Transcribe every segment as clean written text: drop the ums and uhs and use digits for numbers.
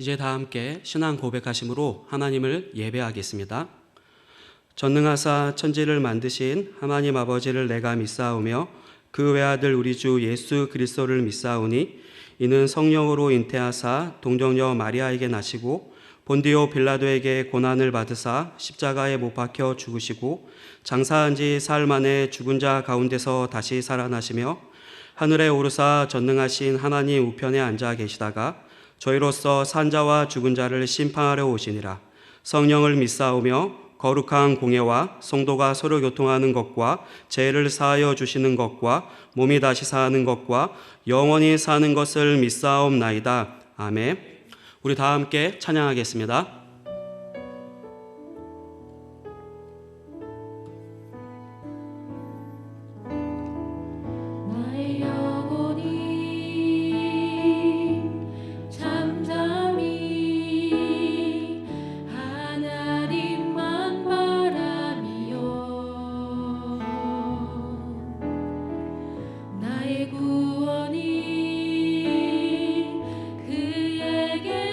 이제 다 함께 신앙 고백하심으로 하나님을 예배하겠습니다. 전능하사 천지를 만드신 하나님 아버지를 내가 믿사오며 그 외아들 우리 주 예수 그리스도를 믿사오니 이는 성령으로 잉태하사 동정녀 마리아에게 나시고 본디오 빌라도에게 고난을 받으사 십자가에 못 박혀 죽으시고 장사한 지 사흘 만에 죽은 자 가운데서 다시 살아나시며 하늘에 오르사 전능하신 하나님 우편에 앉아 계시다가 저희로서 산자와 죽은 자를 심판하려 오시니라. 성령을 믿사오며 거룩한 공예와 성도가 서로 교통하는 것과 죄를 사하여 주시는 것과 몸이 다시 사는 것과 영원히 사는 것을 믿사옵나이다. 아멘. 우리 다 함께 찬양하겠습니다. 구원이 그에게서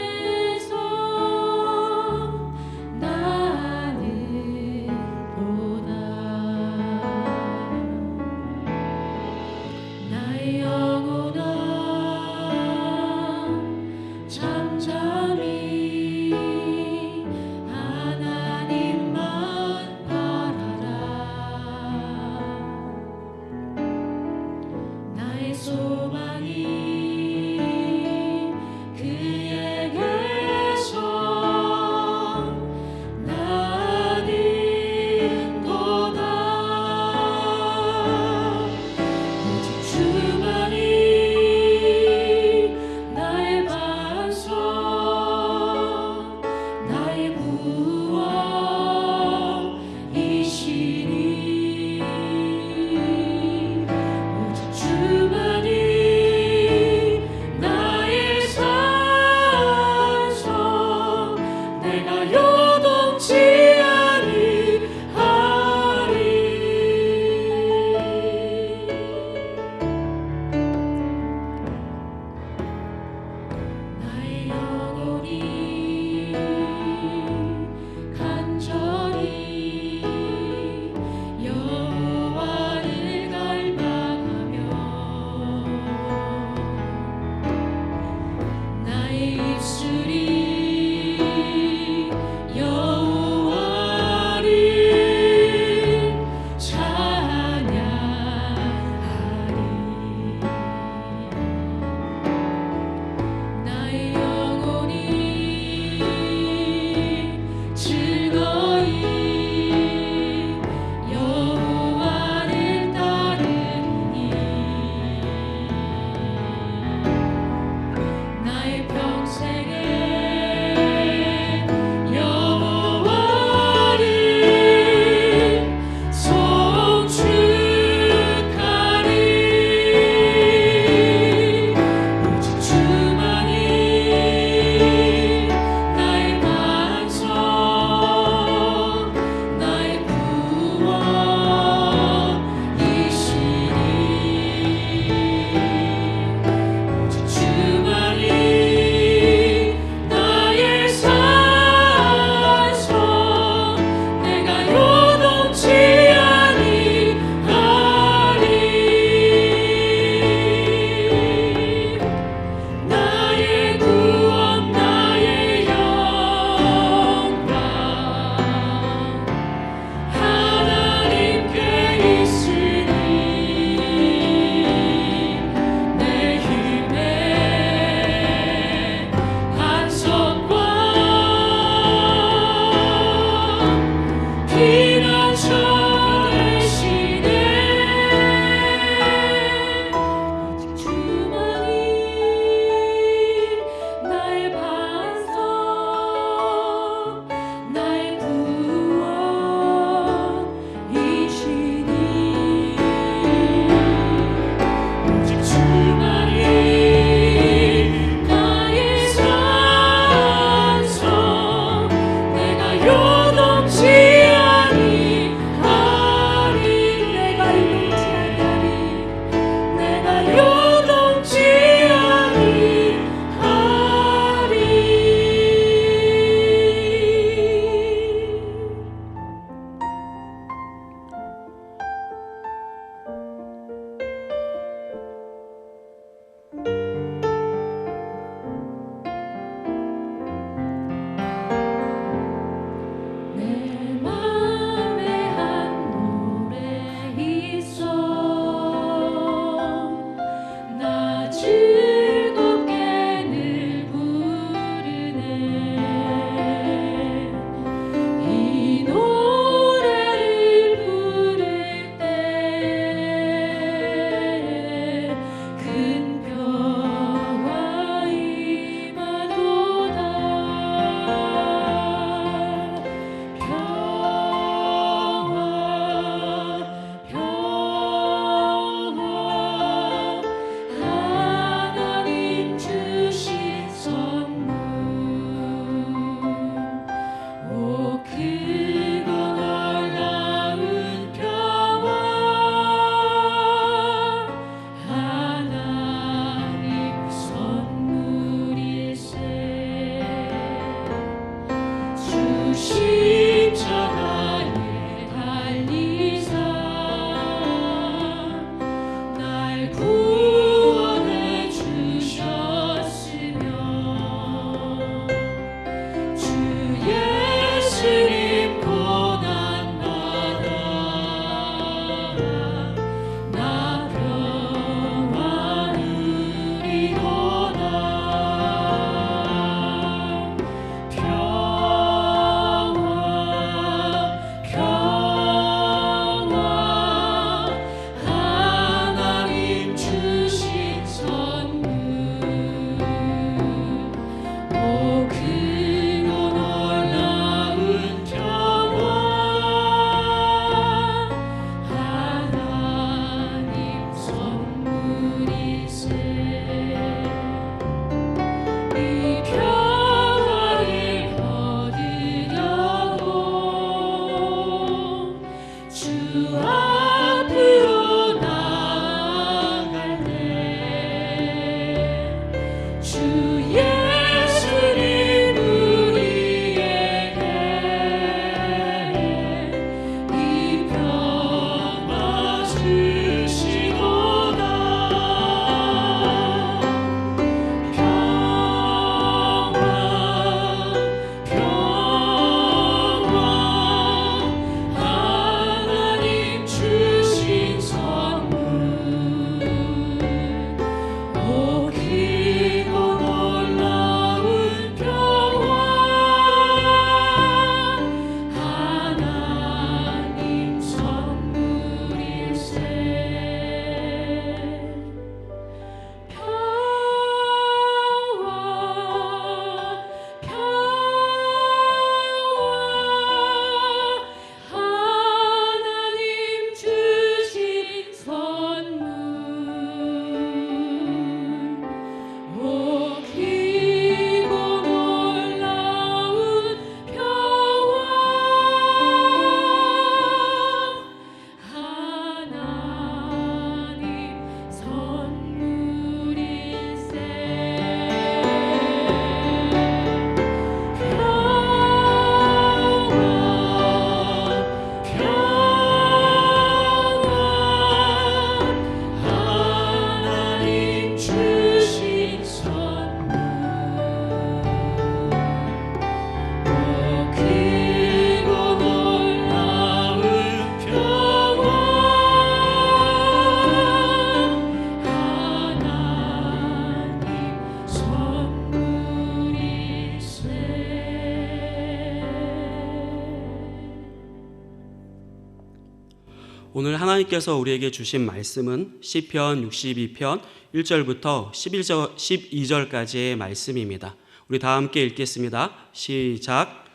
오늘 하나님께서 우리에게 주신 말씀은 시편 62편 1절부터 12절까지의 말씀입니다. 우리 다 함께 읽겠습니다. 시작.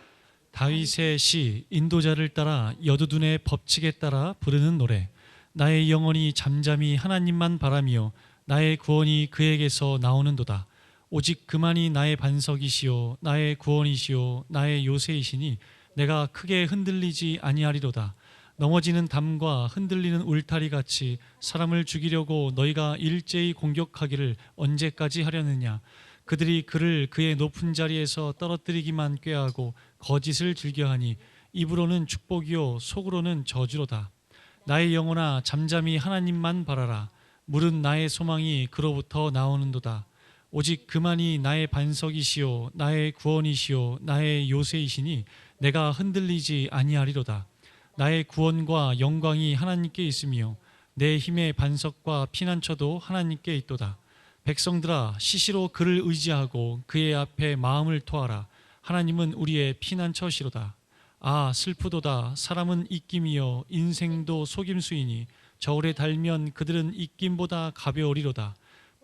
다윗의 시, 인도자를 따라 여두둔의 법칙에 따라 부르는 노래. 나의 영혼이 잠잠히 하나님만 바라며 나의 구원이 그에게서 나오는도다. 오직 그만이 나의 반석이시요 나의 구원이시요 나의 요새이시니 내가 크게 흔들리지 아니하리로다. 넘어지는 담과 흔들리는 울타리 같이 사람을 죽이려고 너희가 일제히 공격하기를 언제까지 하려느냐. 그들이 그를 그의 높은 자리에서 떨어뜨리기만 꾀하고 거짓을 즐겨하니 입으로는 축복이요 속으로는 저주로다. 나의 영혼아 잠잠히 하나님만 바라라. 물은 나의 소망이 그로부터 나오는도다. 오직 그만이 나의 반석이시요 나의 구원이시요 나의 요새이시니 내가 흔들리지 아니하리로다. 나의 구원과 영광이 하나님께 있으며 내 힘의 반석과 피난처도 하나님께 있도다. 백성들아 시시로 그를 의지하고 그의 앞에 마음을 토하라. 하나님은 우리의 피난처시로다. 아 슬프도다. 사람은 입김이요 인생도 속임수이니 저울에 달면 그들은 입김보다 가벼우리로다.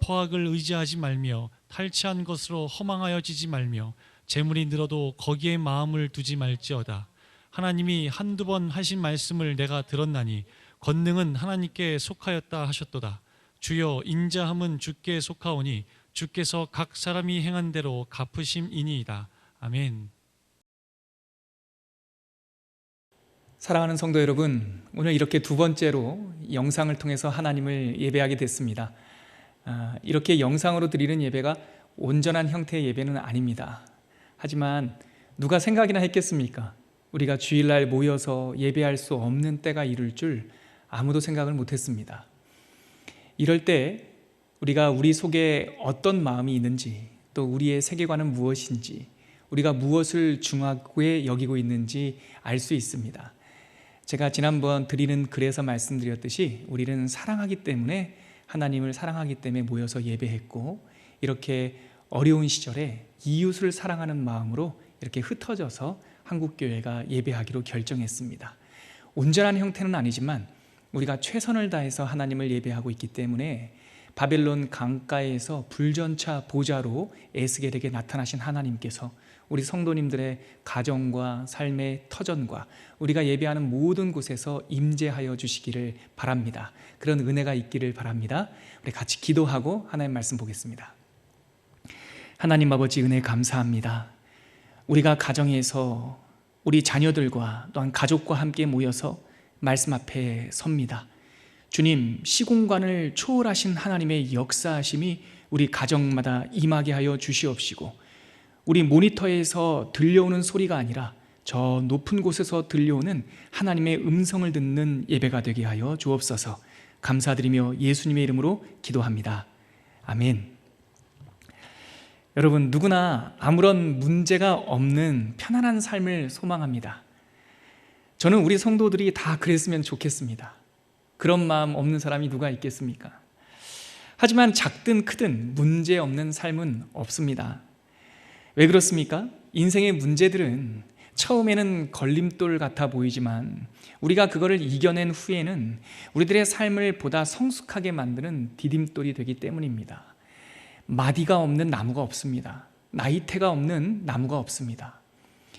포악을 의지하지 말며 탈취한 것으로 허망하여지지 말며 재물이 늘어도 거기에 마음을 두지 말지어다. 하나님이 한두 번 하신 말씀을 내가 들었나니 권능은 하나님께 속하였다 하셨도다. 주여 인자함은 주께 속하오니 주께서 각 사람이 행한 대로 갚으심이니이다. 아멘. 사랑하는 성도 여러분, 오늘 이렇게 두 번째로 영상을 통해서 하나님을 예배하게 됐습니다. 이렇게 영상으로 드리는 예배가 온전한 형태의 예배는 아닙니다. 하지만 누가 생각이나 했겠습니까? 우리가 주일날 모여서 예배할 수 없는 때가 이룰 줄 아무도 생각을 못했습니다. 이럴 때 우리가 우리 속에 어떤 마음이 있는지, 또 우리의 세계관은 무엇인지, 우리가 무엇을 중하게 여기고 있는지 알 수 있습니다. 제가 지난번 드리는 글에서 말씀드렸듯이 우리는 사랑하기 때문에, 하나님을 사랑하기 때문에 모여서 예배했고, 이렇게 어려운 시절에 이웃을 사랑하는 마음으로 이렇게 흩어져서 한국교회가 예배하기로 결정했습니다. 온전한 형태는 아니지만 우리가 최선을 다해서 하나님을 예배하고 있기 때문에 바벨론 강가에서 불전차 보좌로 에스겔에게 나타나신 하나님께서 우리 성도님들의 가정과 삶의 터전과 우리가 예배하는 모든 곳에서 임재하여 주시기를 바랍니다. 그런 은혜가 있기를 바랍니다. 우리 같이 기도하고 하나님 말씀 보겠습니다. 하나님 아버지, 은혜 감사합니다. 우리가 가정에서 우리 자녀들과 또한 가족과 함께 모여서 말씀 앞에 섭니다. 주님, 시공간을 초월하신 하나님의 역사하심이 우리 가정마다 임하게 하여 주시옵시고, 우리 모니터에서 들려오는 소리가 아니라 저 높은 곳에서 들려오는 하나님의 음성을 듣는 예배가 되게 하여 주옵소서. 감사드리며 예수님의 이름으로 기도합니다. 아멘. 여러분, 누구나 아무런 문제가 없는 편안한 삶을 소망합니다. 저는 우리 성도들이 다 그랬으면 좋겠습니다. 그런 마음 없는 사람이 누가 있겠습니까? 하지만 작든 크든 문제 없는 삶은 없습니다. 왜 그렇습니까? 인생의 문제들은 처음에는 걸림돌 같아 보이지만 우리가 그거를 이겨낸 후에는 우리들의 삶을 보다 성숙하게 만드는 디딤돌이 되기 때문입니다. 마디가 없는 나무가 없습니다. 나이테가 없는 나무가 없습니다.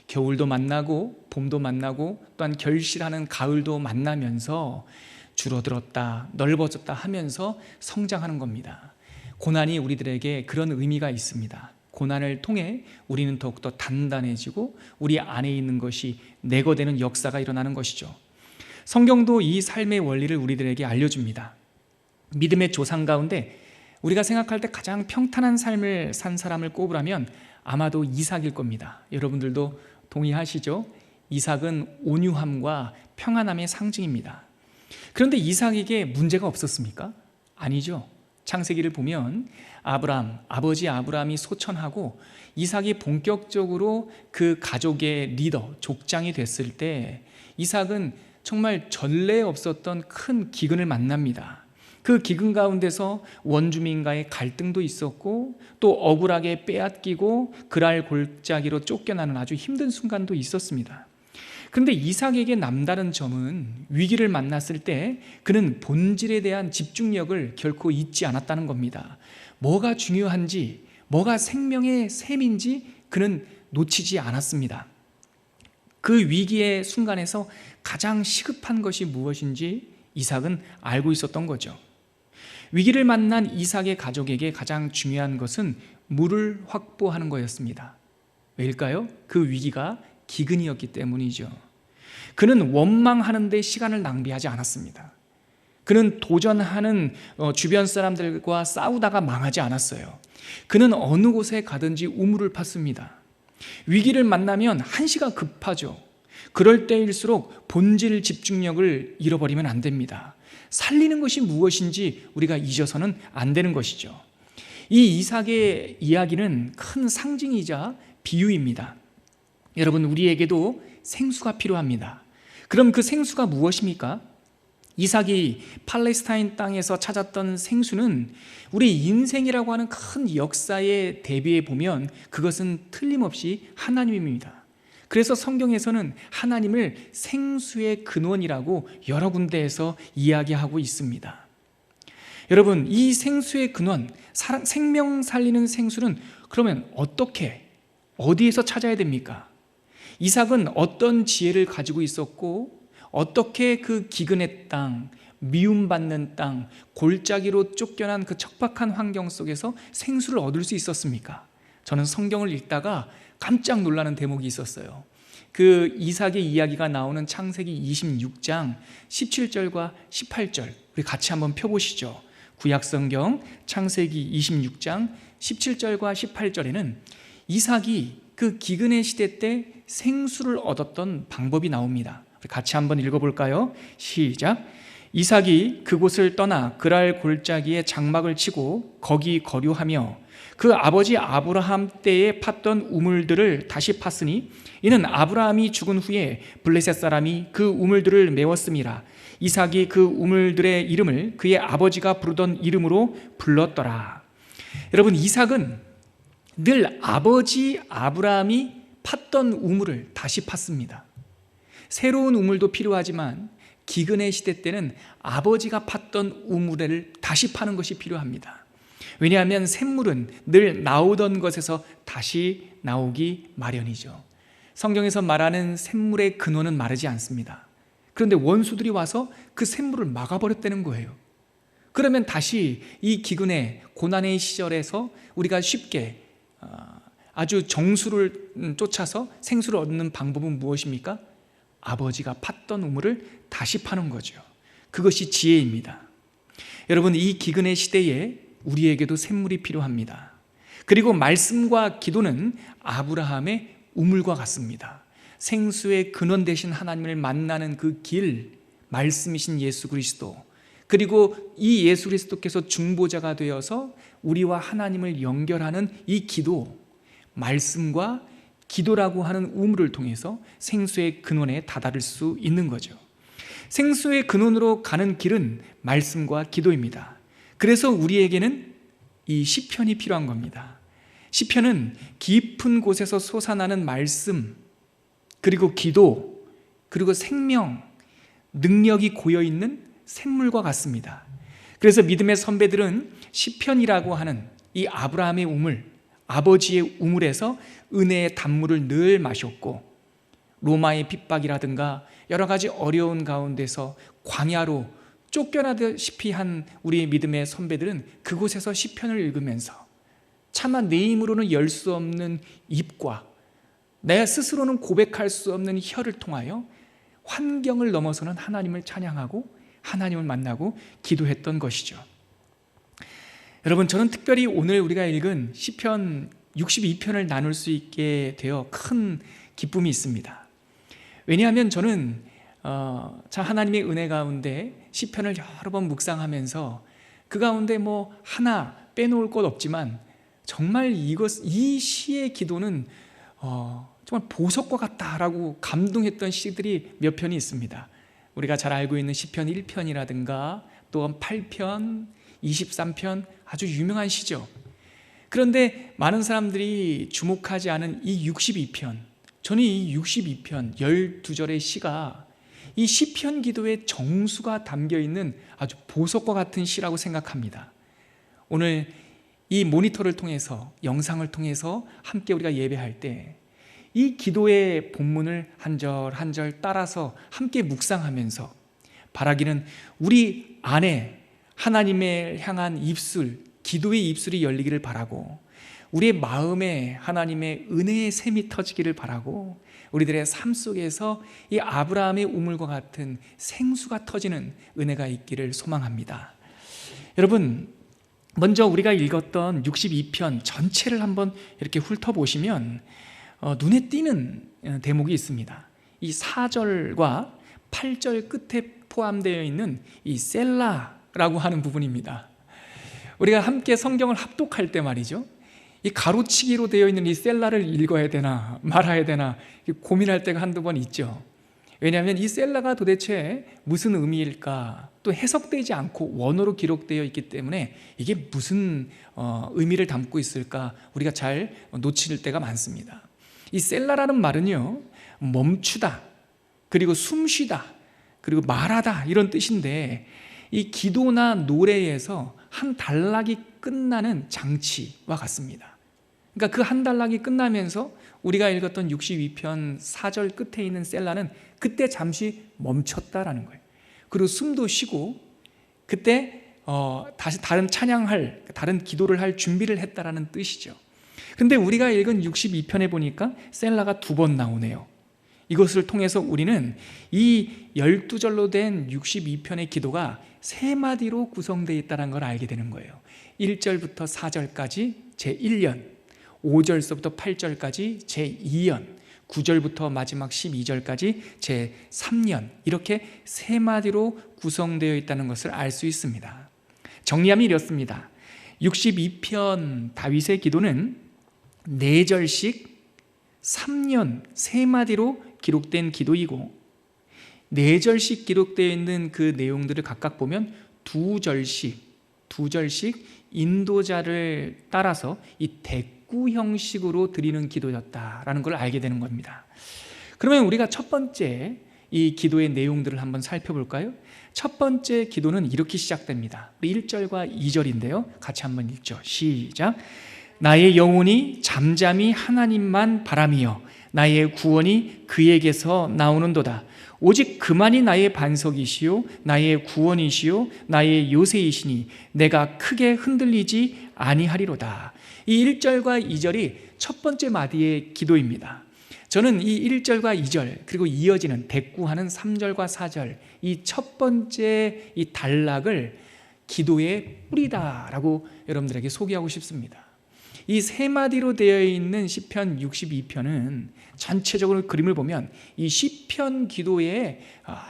겨울도 만나고 봄도 만나고 또한 결실하는 가을도 만나면서 줄어들었다 넓어졌다 하면서 성장하는 겁니다. 고난이 우리들에게 그런 의미가 있습니다. 고난을 통해 우리는 더욱더 단단해지고 우리 안에 있는 것이 내거되는 역사가 일어나는 것이죠. 성경도 이 삶의 원리를 우리들에게 알려줍니다. 믿음의 조상 가운데 우리가 생각할 때 가장 평탄한 삶을 산 사람을 꼽으라면 아마도 이삭일 겁니다. 여러분들도 동의하시죠? 이삭은 온유함과 평안함의 상징입니다. 그런데 이삭에게 문제가 없었습니까? 아니죠. 창세기를 보면 아버지 아브라함이 소천하고 이삭이 본격적으로 그 가족의 리더, 족장이 됐을 때 이삭은 정말 전례 없었던 큰 기근을 만납니다. 그 기근 가운데서 원주민과의 갈등도 있었고 또 억울하게 빼앗기고 그랄 골짜기로 쫓겨나는 아주 힘든 순간도 있었습니다. 그런데 이삭에게 남다른 점은 위기를 만났을 때 그는 본질에 대한 집중력을 결코 잊지 않았다는 겁니다. 뭐가 중요한지, 뭐가 생명의 셈인지 그는 놓치지 않았습니다. 그 위기의 순간에서 가장 시급한 것이 무엇인지 이삭은 알고 있었던 거죠. 위기를 만난 이삭의 가족에게 가장 중요한 것은 물을 확보하는 거였습니다. 왜일까요? 그 위기가 기근이었기 때문이죠. 그는 원망하는 데 시간을 낭비하지 않았습니다. 그는 도전하는 주변 사람들과 싸우다가 망하지 않았어요. 그는 어느 곳에 가든지 우물을 팠습니다. 위기를 만나면 한시가 급하죠. 그럴 때일수록 본질 집중력을 잃어버리면 안 됩니다. 살리는 것이 무엇인지 우리가 잊어서는 안 되는 것이죠. 이 이삭의 이야기는 큰 상징이자 비유입니다. 여러분, 우리에게도 생수가 필요합니다. 그럼 그 생수가 무엇입니까? 이삭이 팔레스타인 땅에서 찾았던 생수는 우리 인생이라고 하는 큰 역사에 대비해 보면 그것은 틀림없이 하나님입니다. 그래서 성경에서는 하나님을 생수의 근원이라고 여러 군데에서 이야기하고 있습니다. 여러분, 이 생수의 근원, 생명 살리는 생수는 그러면 어떻게, 어디에서 찾아야 됩니까? 이삭은 어떤 지혜를 가지고 있었고 어떻게 그 기근의 땅, 미움받는 땅, 골짜기로 쫓겨난 그 척박한 환경 속에서 생수를 얻을 수 있었습니까? 저는 성경을 읽다가 깜짝 놀라는 대목이 있었어요. 그 이삭의 이야기가 나오는 창세기 26장 17절과 18절, 우리 같이 한번 펴보시죠. 구약성경 창세기 26장 17절과 18절에는 이삭이 그 기근의 시대 때 생수를 얻었던 방법이 나옵니다. 우리 같이 한번 읽어볼까요? 시작. 이삭이 그곳을 떠나 그랄 골짜기에 장막을 치고 거기 거류하며 그 아버지 아브라함 때에 팠던 우물들을 다시 팠으니 이는 아브라함이 죽은 후에 블레셋 사람이 그 우물들을 메웠음이라. 이삭이 그 우물들의 이름을 그의 아버지가 부르던 이름으로 불렀더라. 여러분, 이삭은 늘 아버지 아브라함이 팠던 우물을 다시 팠습니다. 새로운 우물도 필요하지만 기근의 시대 때는 아버지가 팠던 우물을 다시 파는 것이 필요합니다. 왜냐하면 샘물은 늘 나오던 것에서 다시 나오기 마련이죠. 성경에서 말하는 샘물의 근원은 마르지 않습니다. 그런데 원수들이 와서 그 샘물을 막아버렸다는 거예요. 그러면 다시 이 기근의 고난의 시절에서 우리가 쉽게 아주 정수를 쫓아서 생수를 얻는 방법은 무엇입니까? 아버지가 팠던 우물을 다시 파는 거죠. 그것이 지혜입니다. 여러분, 이 기근의 시대에 우리에게도 샘물이 필요합니다. 그리고 말씀과 기도는 아브라함의 우물과 같습니다. 생수의 근원 되신 하나님을 만나는 그 길, 말씀이신 예수 그리스도, 그리고 이 예수 그리스도께서 중보자가 되어서 우리와 하나님을 연결하는 이 기도, 말씀과 기도라고 하는 우물을 통해서 생수의 근원에 다다를 수 있는 거죠. 생수의 근원으로 가는 길은 말씀과 기도입니다. 그래서 우리에게는 이 시편이 필요한 겁니다. 시편은 깊은 곳에서 솟아나는 말씀, 그리고 기도, 그리고 생명, 능력이 고여있는 샘물과 같습니다. 그래서 믿음의 선배들은 시편이라고 하는 이 아브라함의 우물, 아버지의 우물에서 은혜의 단물을 늘 마셨고, 로마의 핍박이라든가 여러 가지 어려운 가운데서 광야로 쫓겨나다시피 한 우리 믿음의 선배들은 그곳에서 시편을 읽으면서 차마 내 힘으로는 열 수 없는 입과 내 스스로는 고백할 수 없는 혀를 통하여 환경을 넘어서는 하나님을 찬양하고 하나님을 만나고 기도했던 것이죠. 여러분, 저는 특별히 오늘 우리가 읽은 시편 62편을 나눌 수 있게 되어 큰 기쁨이 있습니다. 왜냐하면 저는 하나님의 은혜 가운데 시편을 여러 번 묵상하면서 그 가운데 뭐 하나 빼놓을 것 없지만 정말 이 시의 기도는 정말 보석과 같다라고 감동했던 시들이 몇 편이 있습니다. 우리가 잘 알고 있는 시편 1편이라든가 또한 8편, 23편, 아주 유명한 시죠. 그런데 많은 사람들이 주목하지 않은 이 62편, 저는 이 62편 12절의 시가 이 시편 기도의 정수가 담겨있는 아주 보석과 같은 시라고 생각합니다. 오늘 이 모니터를 통해서, 영상을 통해서 함께 우리가 예배할 때 이 기도의 본문을 한 절 한 절 따라서 함께 묵상하면서 바라기는 우리 안에 하나님을 향한 입술, 기도의 입술이 열리기를 바라고, 우리의 마음에 하나님의 은혜의 샘이 터지기를 바라고, 우리들의 삶 속에서 이 아브라함의 우물과 같은 생수가 터지는 은혜가 있기를 소망합니다. 여러분, 먼저 우리가 읽었던 62편 전체를 한번 이렇게 훑어보시면 눈에 띄는 대목이 있습니다. 이 4절과 8절 끝에 포함되어 있는 이 셀라라고 하는 부분입니다. 우리가 함께 성경을 합독할 때 말이죠, 이 가로치기로 되어 있는 이 셀라를 읽어야 되나 말아야 되나 고민할 때가 한두 번 있죠. 왜냐하면 이 셀라가 도대체 무슨 의미일까 또 해석되지 않고 원어로 기록되어 있기 때문에 이게 무슨 의미를 담고 있을까 우리가 잘 놓칠 때가 많습니다. 이 셀라라는 말은요, 멈추다, 그리고 숨쉬다, 그리고 말하다 이런 뜻인데, 이 기도나 노래에서 한 단락이 끝나는 장치와 같습니다. 그러니까 그 한 단락이 끝나면서 우리가 읽었던 62편 4절 끝에 있는 셀라는 그때 잠시 멈췄다라는 거예요. 그리고 숨도 쉬고 그때 다시 다른 찬양할, 다른 기도를 할 준비를 했다라는 뜻이죠. 근데 우리가 읽은 62편에 보니까 셀라가 2번 나오네요. 이것을 통해서 우리는 이 12절로 된 62편의 기도가 3마디로 구성되어 있다는 걸 알게 되는 거예요. 1절부터 4절까지 제1년, 5절서부터 8절까지 제2연, 9절부터 마지막 12절까지 제3년, 이렇게 3마디로 구성되어 있다는 것을 알 수 있습니다. 정리하면 이렇습니다. 62편 다윗의 기도는 4절씩 3년 3마디로 기록된 기도이고, 4절씩 기록되어 있는 그 내용들을 각각 보면 2절씩 인도자를 따라서 이 대꾸 형식으로 드리는 기도였다라는 걸 알게 되는 겁니다. 그러면 우리가 첫 번째 이 기도의 내용들을 한번 살펴볼까요? 첫 번째 기도는 이렇게 시작됩니다. 1절과 2절인데요. 같이 한번 읽죠. 시작. 나의 영혼이 잠잠히 하나님만 바라며 나의 구원이 그에게서 나오는도다. 오직 그만이 나의 반석이시요 나의 구원이시요 나의 요새이시니 내가 크게 흔들리지 아니하리로다. 이 1절과 2절이 첫 번째 마디의 기도입니다. 저는 이 1절과 2절 그리고 이어지는 대꾸하는 3절과 4절 이 첫 번째 이 단락을 기도의 뿌리다라고 여러분들에게 소개하고 싶습니다. 이 3마디로 되어 있는 시편 62편은 전체적으로 그림을 보면 이 시편 기도의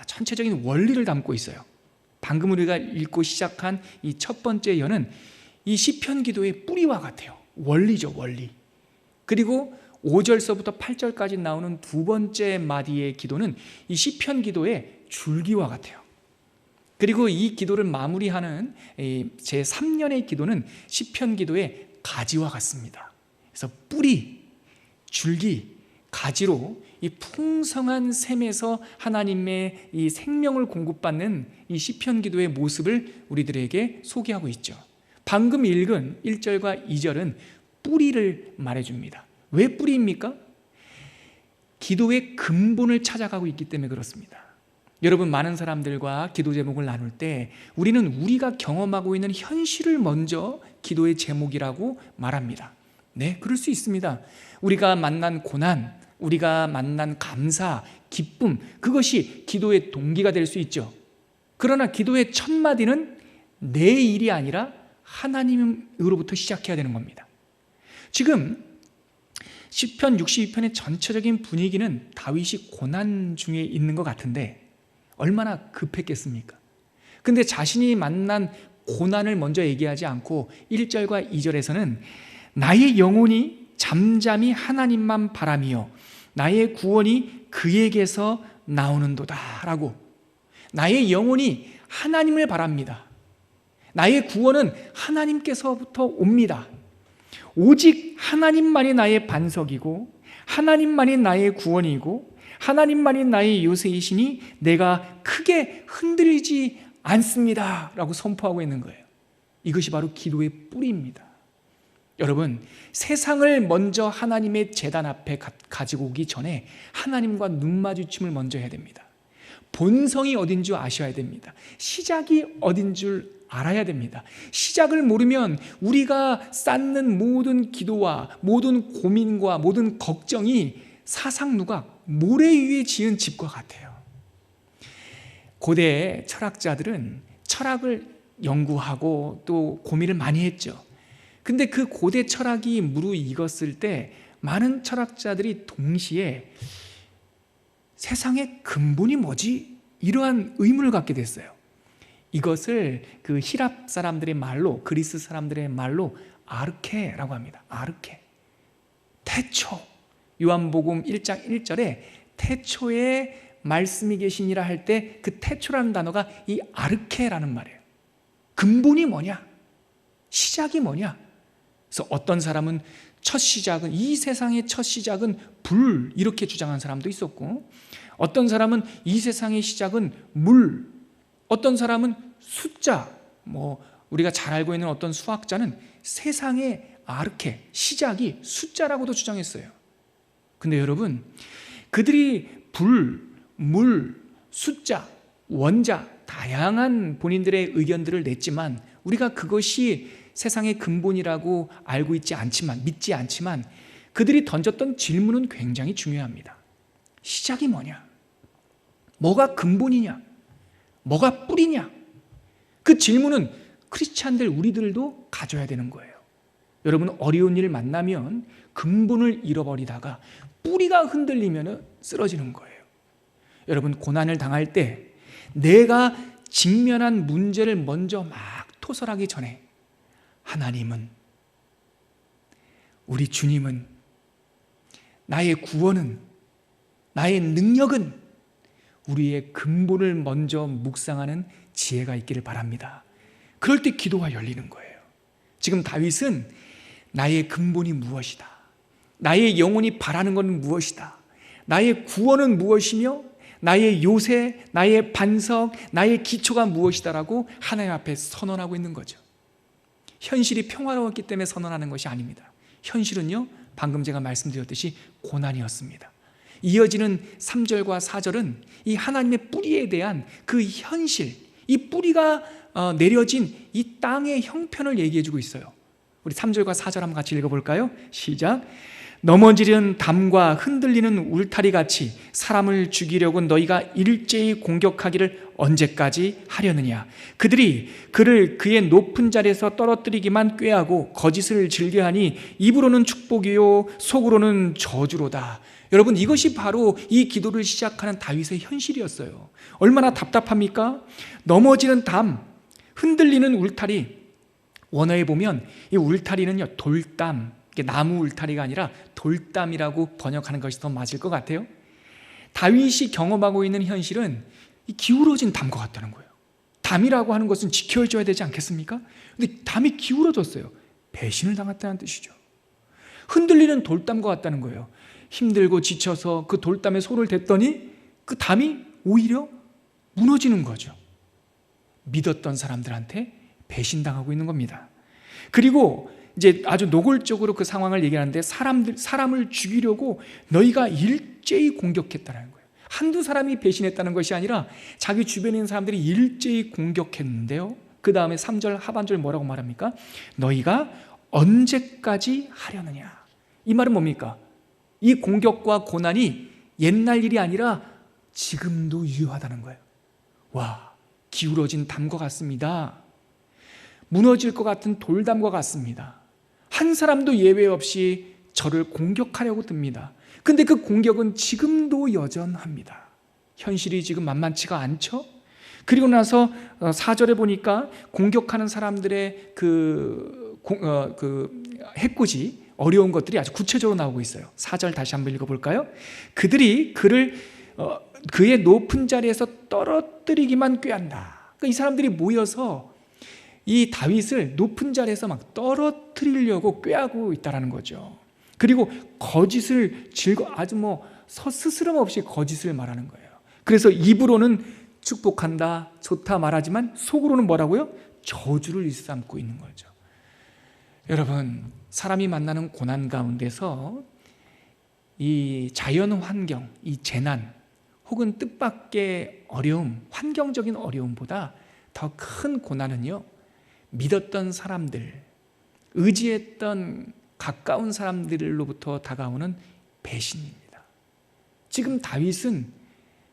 전체적인 원리를 담고 있어요. 방금 우리가 읽고 시작한 이 첫 번째 연은 이 시편 기도의 뿌리와 같아요. 원리죠, 원리. 그리고 5절서부터 8절까지 나오는 두 번째 마디의 기도는 이 시편 기도의 줄기와 같아요. 그리고 이 기도를 마무리하는 제3년의 기도는 시편 기도의 가지와 같습니다. 그래서 뿌리, 줄기, 가지로 이 풍성한 샘에서 하나님의 이 생명을 공급받는 이 시편 기도의 모습을 우리들에게 소개하고 있죠. 방금 읽은 1절과 2절은 뿌리를 말해줍니다. 왜 뿌리입니까? 기도의 근본을 찾아가고 있기 때문에 그렇습니다. 여러분, 많은 사람들과 기도 제목을 나눌 때 우리는 우리가 경험하고 있는 현실을 먼저 기도의 제목이라고 말합니다. 네, 그럴 수 있습니다. 우리가 만난 고난, 우리가 만난 감사, 기쁨, 그것이 기도의 동기가 될 수 있죠. 그러나 기도의 첫 마디는 내 일이 아니라 하나님으로부터 시작해야 되는 겁니다. 지금 시편 62편의 전체적인 분위기는 다윗이 고난 중에 있는 것 같은데 얼마나 급했겠습니까? 근데 자신이 만난 고난을 먼저 얘기하지 않고 1절과 2절에서는 나의 영혼이 잠잠히 하나님만 바라며 나의 구원이 그에게서 나오는도다 라고, 나의 영혼이 하나님을 바랍니다. 나의 구원은 하나님께서부터 옵니다. 오직 하나님만이 나의 반석이고 하나님만이 나의 구원이고 하나님만이 나의 요새이시니 내가 크게 흔들리지 않습니다 라고 선포하고 있는 거예요. 이것이 바로 기도의 뿌리입니다. 여러분, 세상을 먼저 하나님의 제단 앞에 가지고 오기 전에 하나님과 눈 마주침을 먼저 해야 됩니다. 본성이 어딘 줄 아셔야 됩니다. 시작이 어딘 줄 알아야 됩니다. 시작을 모르면 우리가 쌓는 모든 기도와 모든 고민과 모든 걱정이 사상누각, 모래 위에 지은 집과 같아요. 고대 철학자들은 철학을 연구하고 또 고민을 많이 했죠. 근데 그 고대 철학이 무르익었을 때 많은 철학자들이 동시에 세상의 근본이 뭐지? 이러한 의문을 갖게 됐어요. 이것을 그 히랍 사람들의 말로, 그리스 사람들의 말로 아르케라고 합니다. 아르케. 태초. 요한복음 1장 1절에 태초에 말씀이 계시니라 할 때 그 태초라는 단어가 이 아르케라는 말이에요. 근본이 뭐냐? 시작이 뭐냐? 그래서 어떤 사람은 첫 시작은, 이 세상의 첫 시작은 불, 이렇게 주장한 사람도 있었고, 어떤 사람은 이 세상의 시작은 물, 어떤 사람은 숫자, 우리가 잘 알고 있는 어떤 수학자는 세상의 아르케, 시작이 숫자라고도 주장했어요. 근데 여러분, 그들이 불, 물, 숫자, 원자, 다양한 본인들의 의견들을 냈지만 우리가 그것이 세상의 근본이라고 알고 있지 않지만, 믿지 않지만 그들이 던졌던 질문은 굉장히 중요합니다. 시작이 뭐냐? 뭐가 근본이냐? 뭐가 뿌리냐? 그 질문은 크리스찬들 우리들도 가져야 되는 거예요. 여러분, 어려운 일 만나면 근본을 잃어버리다가 뿌리가 흔들리면 쓰러지는 거예요. 여러분, 고난을 당할 때 내가 직면한 문제를 먼저 막 토설하기 전에 하나님은, 우리 주님은, 나의 구원은, 나의 능력은, 우리의 근본을 먼저 묵상하는 지혜가 있기를 바랍니다. 그럴 때 기도가 열리는 거예요. 지금 다윗은 나의 근본이 무엇이다, 나의 영혼이 바라는 것은 무엇이다, 나의 구원은 무엇이며 나의 요새, 나의 반석, 나의 기초가 무엇이다라고 하나님 앞에 선언하고 있는 거죠. 현실이 평화로웠기 때문에 선언하는 것이 아닙니다. 현실은요, 방금 제가 말씀드렸듯이 고난이었습니다. 이어지는 3절과 4절은 이 하나님의 뿌리에 대한 그 현실, 이 뿌리가 내려진 이 땅의 형편을 얘기해주고 있어요. 우리 3절과 4절 한번 같이 읽어볼까요? 시작. 넘어지는 담과 흔들리는 울타리 같이 사람을 죽이려고 너희가 일제히 공격하기를 언제까지 하려느냐? 그들이 그를 그의 높은 자리에서 떨어뜨리기만 꾀하고 거짓을 즐겨하니 입으로는 축복이요 속으로는 저주로다. 여러분, 이것이 바로 이 기도를 시작하는 다윗의 현실이었어요. 얼마나 답답합니까? 넘어지는 담, 흔들리는 울타리. 원어에 보면 이 울타리는요, 돌담, 나무 울타리가 아니라 돌담이라고 번역하는 것이 더 맞을 것 같아요. 다윗이 경험하고 있는 현실은 이 기울어진 담과 같다는 거예요. 담이라고 하는 것은 지켜줘야 되지 않겠습니까? 근데 담이 기울어졌어요. 배신을 당했다는 뜻이죠. 흔들리는 돌담과 같다는 거예요. 힘들고 지쳐서 그 돌담에 손을 댔더니 그 담이 오히려 무너지는 거죠. 믿었던 사람들한테 배신당하고 있는 겁니다. 그리고 이제 아주 노골적으로 그 상황을 얘기하는데 사람을 죽이려고 너희가 일제히 공격했다는 거예요. 한두 사람이 배신했다는 것이 아니라 자기 주변에 있는 사람들이 일제히 공격했는데요. 그 다음에 3절 하반절 뭐라고 말합니까? 너희가 언제까지 하려느냐? 이 말은 뭡니까? 이 공격과 고난이 옛날 일이 아니라 지금도 유효하다는 거예요. 와, 기울어진 담과 같습니다. 무너질 것 같은 돌담과 같습니다. 한 사람도 예외 없이 저를 공격하려고 듭니다. 근데 그 공격은 지금도 여전합니다. 현실이 지금 만만치가 않죠? 그리고 나서 4절에 보니까 공격하는 사람들의 그 해코지, 어려운 것들이 아주 구체적으로 나오고 있어요. 4절 다시 한번 읽어볼까요? 그들이 그를 그의 높은 자리에서 떨어뜨리기만 꾀한다. 그러니까 이 사람들이 모여서 이 다윗을 높은 자리에서 막 떨어뜨리려고 꾀하고 있다는 거죠. 그리고 거짓을 아주 스스럼 없이 거짓을 말하는 거예요. 그래서 입으로는 축복한다, 좋다 말하지만 속으로는 뭐라고요? 저주를 일삼고 있는 거죠. 여러분, 사람이 만나는 고난 가운데서 이 자연 환경, 이 재난 혹은 뜻밖의 어려움, 환경적인 어려움보다 더 큰 고난은요, 믿었던 사람들, 의지했던 가까운 사람들로부터 다가오는 배신입니다. 지금 다윗은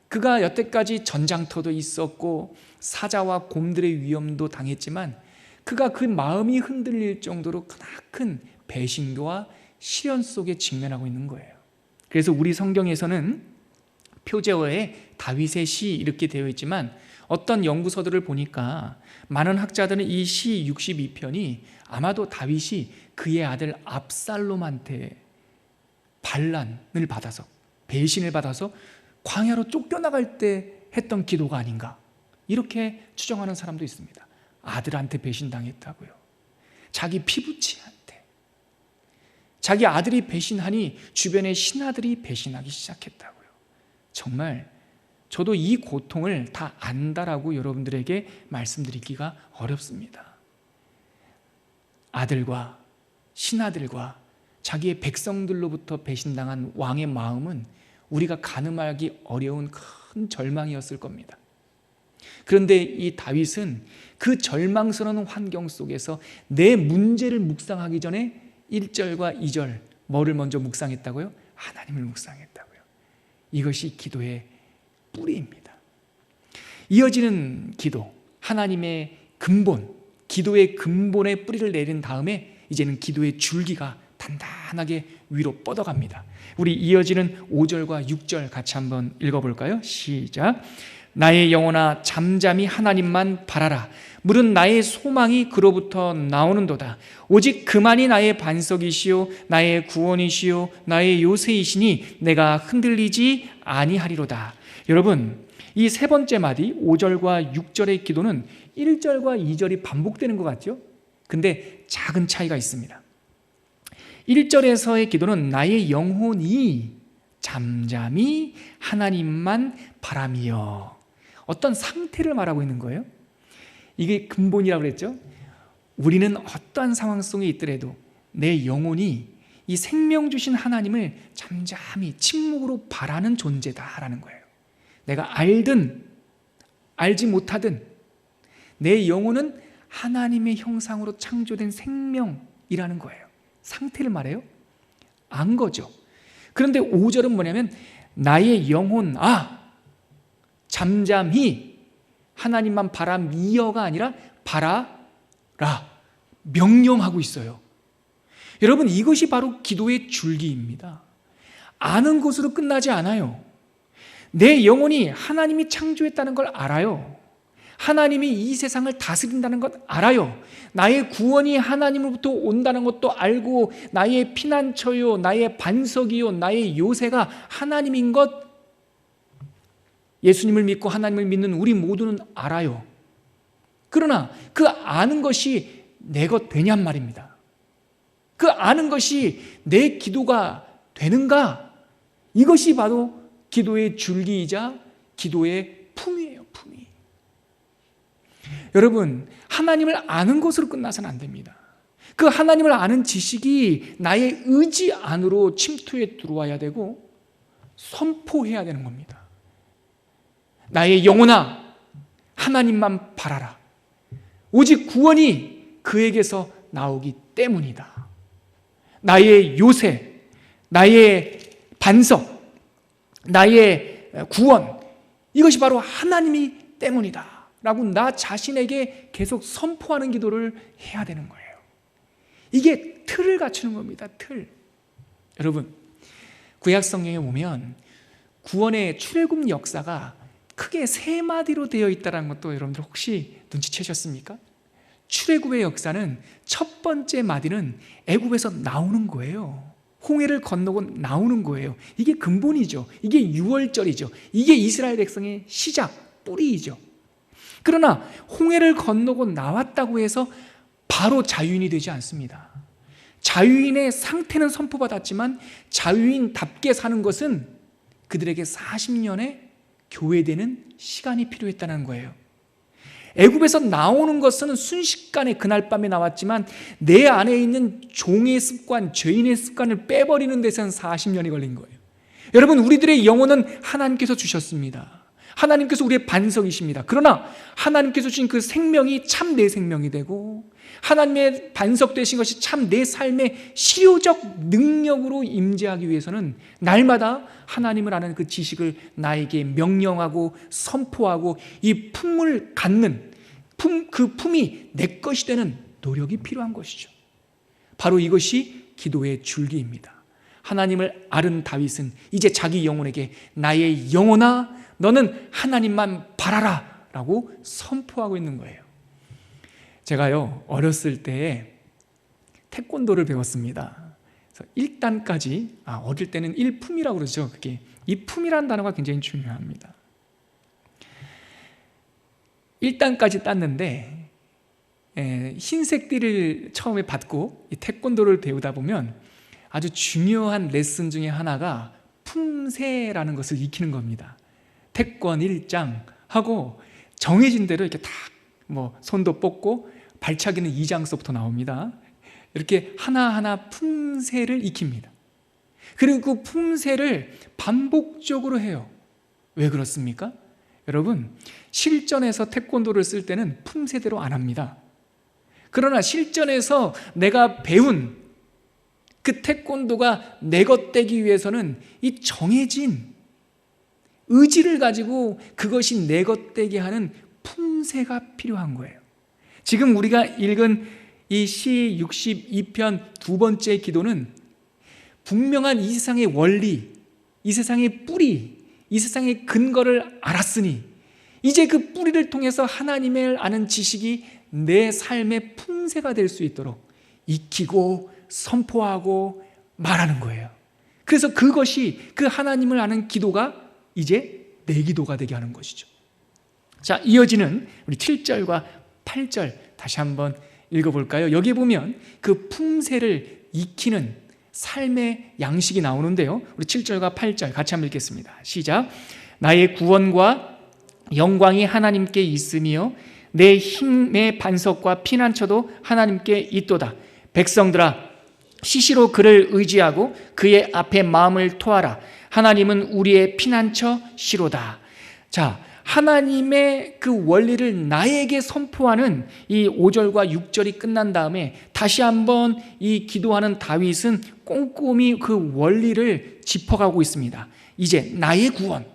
그가 여태까지 전장터도 있었고 사자와 곰들의 위험도 당했지만 그가 그 마음이 흔들릴 정도로 크나큰 배신과 시련 속에 직면하고 있는 거예요. 그래서 우리 성경에서는 표제어에 다윗의 시 이렇게 되어 있지만 어떤 연구서들을 보니까 많은 학자들은 이 시 62편이 아마도 다윗이 그의 아들 압살롬한테 반란을 받아서, 배신을 받아서 광야로 쫓겨나갈 때 했던 기도가 아닌가, 이렇게 추정하는 사람도 있습니다. 아들한테 배신당했다고요. 자기 피부치한테. 자기 아들이 배신하니 주변의 신하들이 배신하기 시작했다고요. 정말 저도 이 고통을 다 안다라고 여러분들에게 말씀드리기가 어렵습니다. 아들과 신하들과 자기의 백성들로부터 배신당한 왕의 마음은 우리가 가늠하기 어려운 큰 절망이었을 겁니다. 그런데 이 다윗은 그 절망스러운 환경 속에서 내 문제를 묵상하기 전에 1절과 2절 뭐를 먼저 묵상했다고요? 하나님을 묵상했다고요. 이것이 기도의 뿌리입니다. 이어지는 기도, 하나님의 근본, 기도의 근본의 뿌리를 내린 다음에 이제는 기도의 줄기가 단단하게 위로 뻗어갑니다. 우리 이어지는 5절과 6절 같이 한번 읽어볼까요? 시작. 나의 영혼아 잠잠히 하나님만 바라라. 물은 나의 소망이 그로부터 나오는도다. 오직 그만이 나의 반석이시요 나의 구원이시요 나의 요새이시니 내가 흔들리지 아니하리로다. 여러분, 이 세 번째 마디 5절과 6절의 기도는 1절과 2절이 반복되는 것 같죠? 근데 작은 차이가 있습니다. 1절에서의 기도는 나의 영혼이 잠잠히 하나님만 바라며, 어떤 상태를 말하고 있는 거예요. 이게 근본이라고 그랬죠. 우리는 어떠한 상황 속에 있더라도 내 영혼이 이 생명 주신 하나님을 잠잠히 침묵으로 바라는 존재다라는 거예요. 내가 알든 알지 못하든 내 영혼은 하나님의 형상으로 창조된 생명이라는 거예요. 상태를 말해요? 안 거죠. 그런데 5절은 뭐냐면 나의 영혼 잠잠히 하나님만 바라미어가 아니라 바라라, 명령하고 있어요. 여러분, 이것이 바로 기도의 줄기입니다. 아는 것으로 끝나지 않아요. 내 영혼이 하나님이 창조했다는 걸 알아요. 하나님이 이 세상을 다스린다는 것 알아요. 나의 구원이 하나님으로부터 온다는 것도 알고, 나의 피난처요, 나의 반석이요, 나의 요새가 하나님인 것, 예수님을 믿고 하나님을 믿는 우리 모두는 알아요. 그러나 그 아는 것이 내 것 되냔 말입니다. 그 아는 것이 내 기도가 되는가? 이것이 바로 기도의 줄기이자 기도의 품이에요, 품이. 여러분, 하나님을 아는 것으로 끝나서는 안 됩니다. 그 하나님을 아는 지식이 나의 의지 안으로 침투해 들어와야 되고 선포해야 되는 겁니다. 나의 영혼아 하나님만 바라라. 오직 구원이 그에게서 나오기 때문이다. 나의 요새, 나의 반석, 나의 구원, 이것이 바로 하나님이 때문이다 라고 나 자신에게 계속 선포하는 기도를 해야 되는 거예요. 이게 틀을 갖추는 겁니다. 틀. 여러분, 구약 성경에 보면 구원의 출애굽 역사가 크게 세 마디로 되어 있다는 것도 여러분들 혹시 눈치채셨습니까? 출애굽의 역사는 첫 번째 마디는 애굽에서 나오는 거예요. 홍해를 건너고 나오는 거예요. 이게 근본이죠. 이게 6월절이죠. 이게 이스라엘 백성의 시작, 뿌리이죠. 그러나 홍해를 건너고 나왔다고 해서 바로 자유인이 되지 않습니다. 자유인의 상태는 선포받았지만 자유인답게 사는 것은 그들에게 40년의 교회되는 시간이 필요했다는 거예요. 애굽에서 나오는 것은 순식간에 그날 밤에 나왔지만 내 안에 있는 종의 습관, 죄인의 습관을 빼버리는 데서는 40년이 걸린 거예요. 여러분, 우리들의 영혼은 하나님께서 주셨습니다. 하나님께서 우리의 반석이십니다. 그러나 하나님께서 주신 그 생명이 참 내 생명이 되고 하나님의 반석 되신 것이 참 내 삶의 실효적 능력으로 임재하기 위해서는 날마다 하나님을 아는 그 지식을 나에게 명령하고 선포하고 이 품을 갖는 그 품이 내 것이 되는 노력이 필요한 것이죠. 바로 이것이 기도의 줄기입니다. 하나님을 아는 다윗은 이제 자기 영혼에게 나의 영혼아 너는 하나님만 바라라 라고 선포하고 있는 거예요. 제가요 어렸을 때에 태권도를 배웠습니다. 그래서 1단까지 어릴 때는 1품이라고 그러죠. 그게 이 품이라는 단어가 굉장히 중요합니다. 1단까지 땄는데 흰색 띠를 처음에 받고 이 태권도를 배우다 보면 아주 중요한 레슨 중에 하나가 품새라는 것을 익히는 겁니다. 태권 1장 하고 정해진 대로 이렇게 딱 손도 뻗고 발차기는 2장서부터 나옵니다. 이렇게 하나하나 품새를 익힙니다. 그리고 그 품새를 반복적으로 해요. 왜 그렇습니까? 여러분, 실전에서 태권도를 쓸 때는 품새대로 안 합니다. 그러나 실전에서 내가 배운 그 태권도가 내 것 되기 위해서는 이 정해진 의지를 가지고 그것이 내 것 되게 하는 품새가 필요한 거예요. 지금 우리가 읽은 이 시 62편 두 번째 기도는 분명한 이 세상의 원리, 이 세상의 뿌리, 이 세상의 근거를 알았으니 이제 그 뿌리를 통해서 하나님을 아는 지식이 내 삶의 품새가 될 수 있도록 익히고 선포하고 말하는 거예요. 그래서 그것이 그 하나님을 아는 기도가 이제 내 기도가 되게 하는 것이죠. 자, 이어지는 우리 7절과 8절 다시 한번 읽어볼까요? 여기 보면 그 품새를 익히는 삶의 양식이 나오는데요. 우리 7절과 8절 같이 한번 읽겠습니다. 시작. 나의 구원과 영광이 하나님께 있으며 내 힘의 반석과 피난처도 하나님께 있도다. 백성들아, 시시로 그를 의지하고 그의 앞에 마음을 토하라. 하나님은 우리의 피난처시로다. 자, 하나님의 그 원리를 나에게 선포하는 이 5절과 6절이 끝난 다음에 다시 한번 이 기도하는 다윗은 꼼꼼히 그 원리를 짚어가고 있습니다. 이제 나의 구원,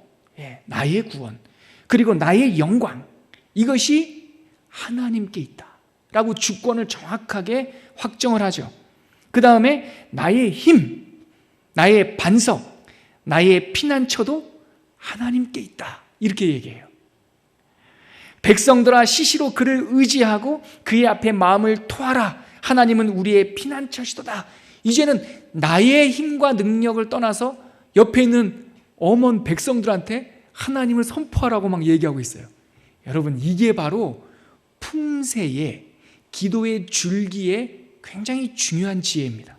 나의 구원, 그리고 나의 영광, 이것이 하나님께 있다라고 주권을 정확하게 확정을 하죠. 그 다음에 나의 힘, 나의 반석, 나의 피난처도 하나님께 있다, 이렇게 얘기해요. 백성들아, 시시로 그를 의지하고 그의 앞에 마음을 토하라. 하나님은 우리의 피난처시도다. 이제는 나의 힘과 능력을 떠나서 옆에 있는 엄원 백성들한테 하나님을 선포하라고 막 얘기하고 있어요. 여러분, 이게 바로 품새의, 기도의 줄기의 굉장히 중요한 지혜입니다.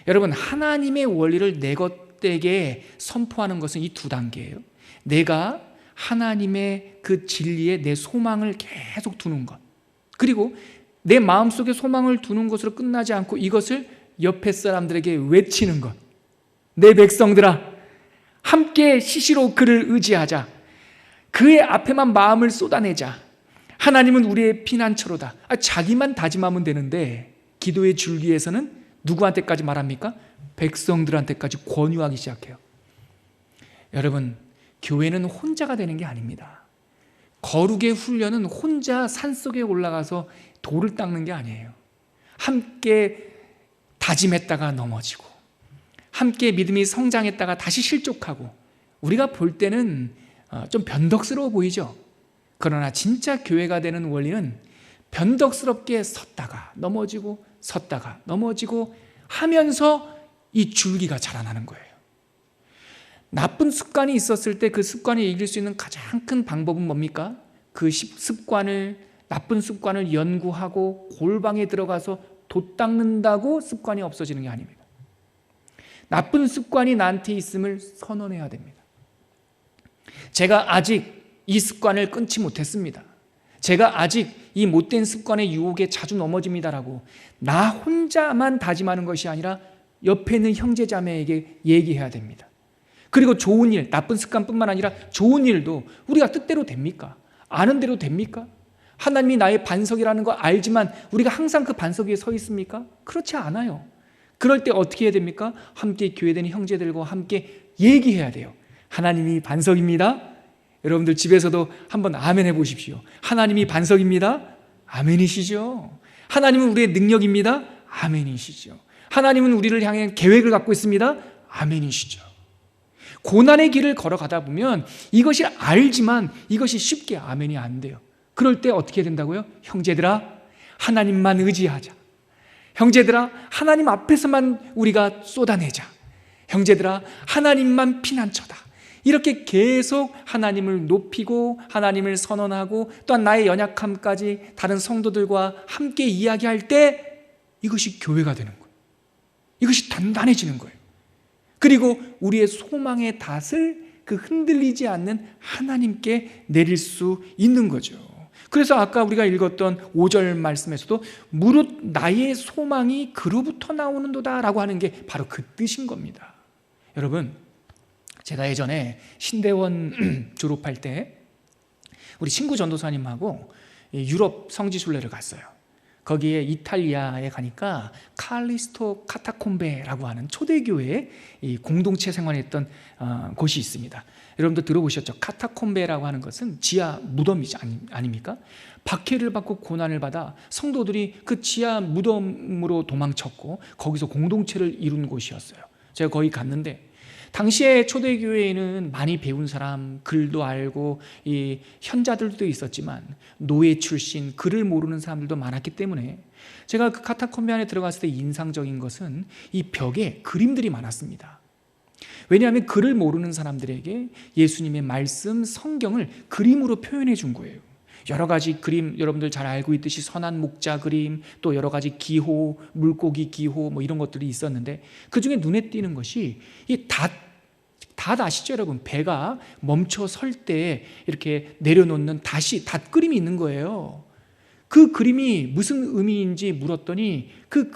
여러분, 하나님의 원리를 내 것되게 선포하는 것은 이 두 단계예요. 내가 하나님의 그 진리에 내 소망을 계속 두는 것, 그리고 내 마음속에 소망을 두는 것으로 끝나지 않고 이것을 옆에 사람들에게 외치는 것. 내 백성들아, 함께 시시로 그를 의지하자. 그의 앞에만 마음을 쏟아내자. 하나님은 우리의 피난처로다. 자기만 다짐하면 되는데 기도의 줄기에서는 누구한테까지 말합니까? 백성들한테까지 권유하기 시작해요. 여러분, 교회는 혼자가 되는 게 아닙니다. 거룩의 훈련은 혼자 산속에 올라가서 돌을 닦는 게 아니에요. 함께 다짐했다가 넘어지고, 함께 믿음이 성장했다가 다시 실족하고, 우리가 볼 때는 좀 변덕스러워 보이죠. 그러나 진짜 교회가 되는 원리는 변덕스럽게 섰다가 넘어지고 섰다가 넘어지고 하면서 이 줄기가 자라나는 거예요. 나쁜 습관이 있었을 때 그 습관을 이길 수 있는 가장 큰 방법은 뭡니까? 그 나쁜 습관을 연구하고 골방에 들어가서 돛닦는다고 습관이 없어지는 게 아닙니다. 나쁜 습관이 나한테 있음을 선언해야 됩니다. 제가 아직 이 습관을 끊지 못했습니다. 제가 아직 이 못된 습관의 유혹에 자주 넘어집니다라고 나 혼자만 다짐하는 것이 아니라 옆에 있는 형제자매에게 얘기해야 됩니다. 그리고 좋은 일, 나쁜 습관뿐만 아니라 좋은 일도 우리가 뜻대로 됩니까? 아는 대로 됩니까? 하나님이 나의 반석이라는 거 알지만 우리가 항상 그 반석 위에 서 있습니까? 그렇지 않아요. 그럴 때 어떻게 해야 됩니까? 함께 교회되는 형제들과 함께 얘기해야 돼요. 하나님이 반석입니다. 여러분들 집에서도 한번 아멘 해보십시오. 하나님이 반석입니다. 아멘이시죠. 하나님은 우리의 능력입니다. 아멘이시죠. 하나님은 우리를 향해 계획을 갖고 있습니다. 아멘이시죠. 고난의 길을 걸어가다 보면 이것이 알지만 이것이 쉽게 아멘이 안 돼요. 그럴 때 어떻게 된다고요? 형제들아, 하나님만 의지하자. 형제들아, 하나님 앞에서만 우리가 쏟아내자. 형제들아, 하나님만 피난처다. 이렇게 계속 하나님을 높이고 하나님을 선언하고 또한 나의 연약함까지 다른 성도들과 함께 이야기할 때 이것이 교회가 되는 거예요. 이것이 단단해지는 거예요. 그리고 우리의 소망의 닷을 그 흔들리지 않는 하나님께 내릴 수 있는 거죠. 그래서 아까 우리가 읽었던 5절 말씀에서도 무릇 나의 소망이 그로부터 나오는도다 라고 하는 게 바로 그 뜻인 겁니다. 여러분, 제가 예전에 신대원 졸업할 때 우리 친구 전도사님하고 유럽 성지순례를 갔어요. 거기에 이탈리아에 가니까 칼리스토 카타콤베라고 하는 초대교회 공동체 생활했던 곳이 있습니다. 여러분도 들어보셨죠? 카타콤베라고 하는 것은 지하 무덤이지 아닙니까? 박해를 받고 고난을 받아 성도들이 그 지하 무덤으로 도망쳤고 거기서 공동체를 이룬 곳이었어요. 제가 거기 갔는데 당시에 초대교회에는 많이 배운 사람, 글도 알고 이 현자들도 있었지만 노예 출신, 글을 모르는 사람들도 많았기 때문에 제가 그 카타콤베 안에 들어갔을 때 인상적인 것은 이 벽에 그림들이 많았습니다. 왜냐하면 글을 모르는 사람들에게 예수님의 말씀, 성경을 그림으로 표현해 준 거예요. 여러 가지 그림, 여러분들 잘 알고 있듯이 선한 목자 그림, 또 여러 가지 기호, 물고기 기호 뭐 이런 것들이 있었는데 그 중에 눈에 띄는 것이 이 닷 아시죠 여러분? 배가 멈춰 설 때 이렇게 내려놓는 닷 그림이 있는 거예요. 그 그림이 무슨 의미인지 물었더니 그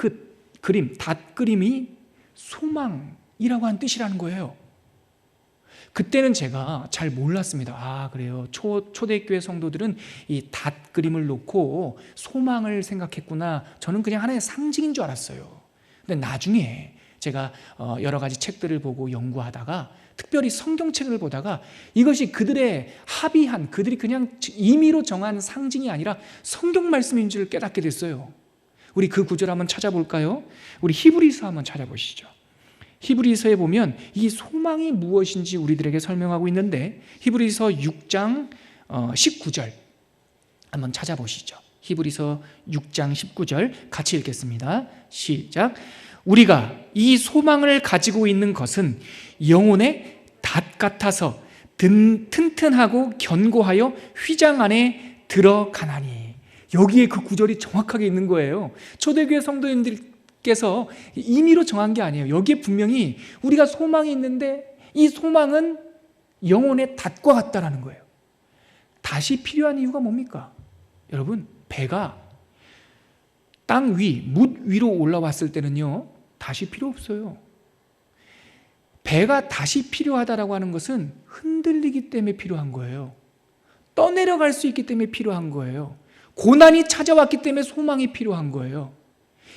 그림, 닷 그림이 소망이라고 하는 뜻이라는 거예요. 그때는 제가 잘 몰랐습니다. 아, 그래요. 초대교회 성도들은 이 닷 그림을 놓고 소망을 생각했구나. 저는 그냥 하나의 상징인 줄 알았어요. 근데 나중에 제가 여러 가지 책들을 보고 연구하다가 특별히 성경책을 보다가 이것이 그들의 합의한, 그들이 그냥 임의로 정한 상징이 아니라 성경 말씀인 줄 깨닫게 됐어요. 우리 그 구절 한번 찾아볼까요? 우리 히브리서 한번 찾아보시죠. 히브리서에 보면 이 소망이 무엇인지 우리들에게 설명하고 있는데 히브리서 6장 19절 한번 찾아보시죠. 히브리서 6장 19절 같이 읽겠습니다. 시작. 우리가 이 소망을 가지고 있는 것은 영혼의 닷 같아서 튼튼하고 견고하여 휘장 안에 들어가나니. 여기에 그 구절이 정확하게 있는 거예요. 초대교회 성도님들께서 임의로 정한 게 아니에요. 여기에 분명히 우리가 소망이 있는데 이 소망은 영혼의 닷과 같다라는 거예요. 닷이 필요한 이유가 뭡니까? 여러분, 배가 땅 위, 뭇 위로 올라왔을 때는요, 닷이 필요 없어요. 배가 닷이 필요하다라고 하는 것은 흔들리기 때문에 필요한 거예요. 떠내려갈 수 있기 때문에 필요한 거예요. 고난이 찾아왔기 때문에 소망이 필요한 거예요.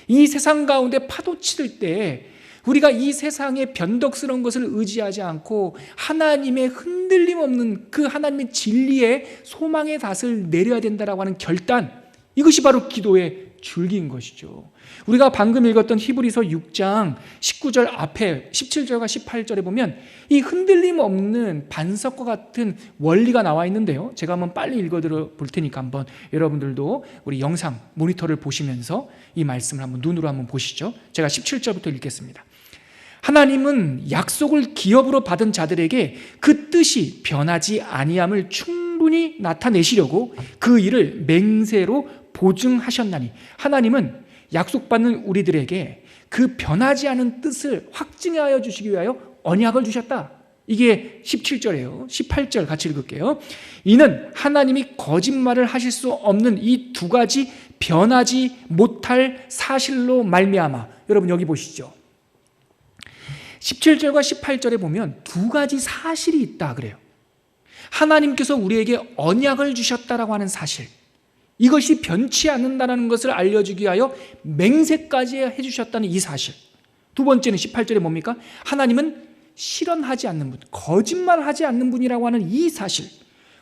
이 세상 가운데 파도 치를 때 우리가 이 세상의 변덕스러운 것을 의지하지 않고 하나님의 흔들림 없는 그 하나님의 진리의 소망의 닷을 내려야 된다라고 하는 결단, 이것이 바로 기도의 줄기인 것이죠. 우리가 방금 읽었던 히브리서 6장 19절 앞에 17절과 18절에 보면 이 흔들림 없는 반석과 같은 원리가 나와 있는데요. 제가 한번 빨리 읽어드려 볼 테니까 한번 여러분들도 우리 영상 모니터를 보시면서 이 말씀을 한번 눈으로 한번 보시죠. 제가 17절부터 읽겠습니다. 하나님은 약속을 기업으로 받은 자들에게 그 뜻이 변하지 아니함을 충분히 나타내시려고 그 일을 맹세로 보증하셨나니 하나님은 약속받는 우리들에게 그 변하지 않은 뜻을 확증하여 주시기 위하여 언약을 주셨다. 이게 17절이에요. 18절 같이 읽을게요. 이는 하나님이 거짓말을 하실 수 없는 이 두 가지 변하지 못할 사실로 말미암아. 여러분 여기 보시죠. 17절과 18절에 보면 두 가지 사실이 있다 그래요. 하나님께서 우리에게 언약을 주셨다라고 하는 사실, 이것이 변치 않는다는 것을 알려주기 위하여 맹세까지 해주셨다는 이 사실. 두 번째는 18절에 뭡니까? 하나님은 실언하지 않는 분, 거짓말하지 않는 분이라고 하는 이 사실.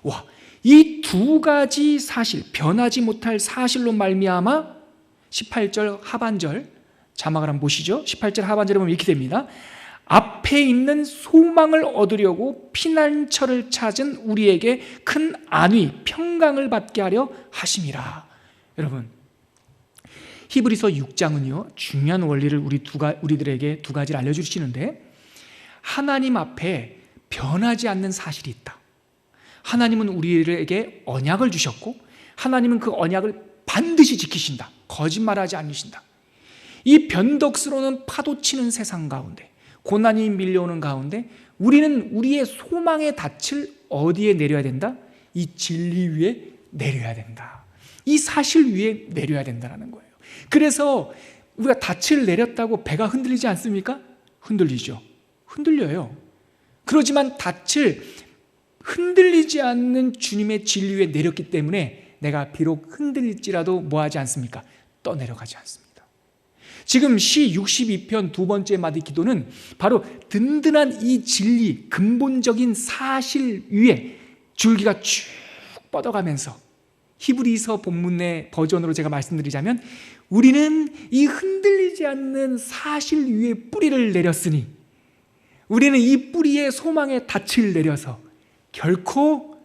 와, 이 두 가지 사실, 변하지 못할 사실로 말미암아 18절 하반절 자막을 한번 보시죠. 18절 하반절에 보면 이렇게 됩니다. 앞에 있는 소망을 얻으려고 피난처를 찾은 우리에게 큰 안위, 평강을 받게 하려 하심이라. 여러분, 히브리서 6장은요 중요한 원리를 우리들에게 두 가지를 알려주시는데, 하나님 앞에 변하지 않는 사실이 있다. 하나님은 우리에게 언약을 주셨고 하나님은 그 언약을 반드시 지키신다. 거짓말하지 않으신다. 이 변덕스러운 파도치는 세상 가운데, 고난이 밀려오는 가운데 우리는 우리의 소망의 닻을 어디에 내려야 된다? 이 진리 위에 내려야 된다. 이 사실 위에 내려야 된다는 거예요. 그래서 우리가 닻을 내렸다고 배가 흔들리지 않습니까? 흔들리죠. 흔들려요. 그러지만 닻을 흔들리지 않는 주님의 진리 위에 내렸기 때문에 내가 비록 흔들릴지라도 뭐하지 않습니까? 떠내려가지 않습니다. 지금 시 62편 두 번째 마디 기도는 바로 든든한 이 진리, 근본적인 사실 위에 줄기가 쭉 뻗어가면서, 히브리서 본문의 버전으로 제가 말씀드리자면, 우리는 이 흔들리지 않는 사실 위에 뿌리를 내렸으니 우리는 이 뿌리에 소망의 닻을 내려서 결코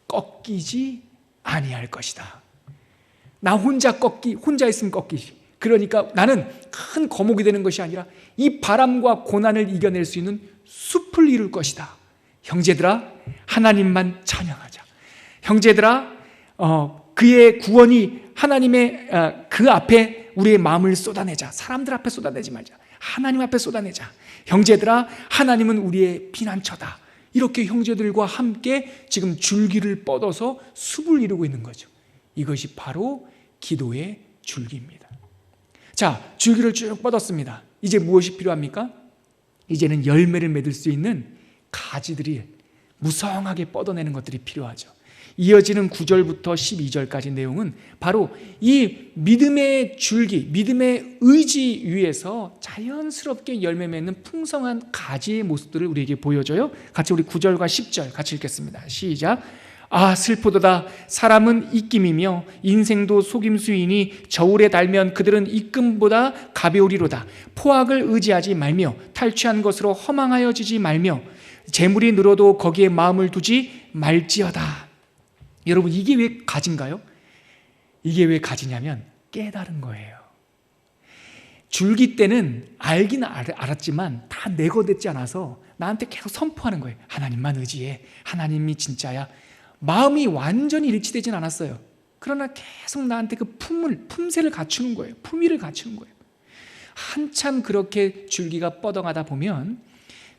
꺾이지 아니할 것이다. 나 혼자 있으면 꺾이지. 그러니까 나는 큰 거목이 되는 것이 아니라 이 바람과 고난을 이겨낼 수 있는 숲을 이룰 것이다. 형제들아, 하나님만 찬양하자. 형제들아, 그의 구원이 하나님의 그 앞에 우리의 마음을 쏟아내자. 사람들 앞에 쏟아내지 말자. 하나님 앞에 쏟아내자. 형제들아, 하나님은 우리의 피난처다. 이렇게 형제들과 함께 지금 줄기를 뻗어서 숲을 이루고 있는 거죠. 이것이 바로 기도의 줄기입니다. 자, 줄기를 쭉 뻗었습니다. 이제 무엇이 필요합니까? 이제는 열매를 맺을 수 있는 가지들이 무성하게 뻗어내는 것들이 필요하죠. 이어지는 9절부터 12절까지 내용은 바로 이 믿음의 줄기, 믿음의 의지 위에서 자연스럽게 열매 맺는 풍성한 가지의 모습들을 우리에게 보여줘요. 같이 우리 9절과 10절 같이 읽겠습니다. 시작. 아, 슬프도다. 사람은 입김이며 인생도 속임수이니 저울에 달면 그들은 입금보다 가벼우리로다. 포악을 의지하지 말며 탈취한 것으로 허망하여지지 말며 재물이 늘어도 거기에 마음을 두지 말지어다. 여러분, 이게 왜 가지인가요? 이게 왜 가지냐면 깨달은 거예요. 줄기 때는 알긴 알았지만 다 내거됐지 않아서 나한테 계속 선포하는 거예요. 하나님만 의지해. 하나님이 진짜야. 마음이 완전히 일치되진 않았어요. 그러나 계속 나한테 그 품새를 갖추는 거예요. 품위를 갖추는 거예요. 한참 그렇게 줄기가 뻗어가다 보면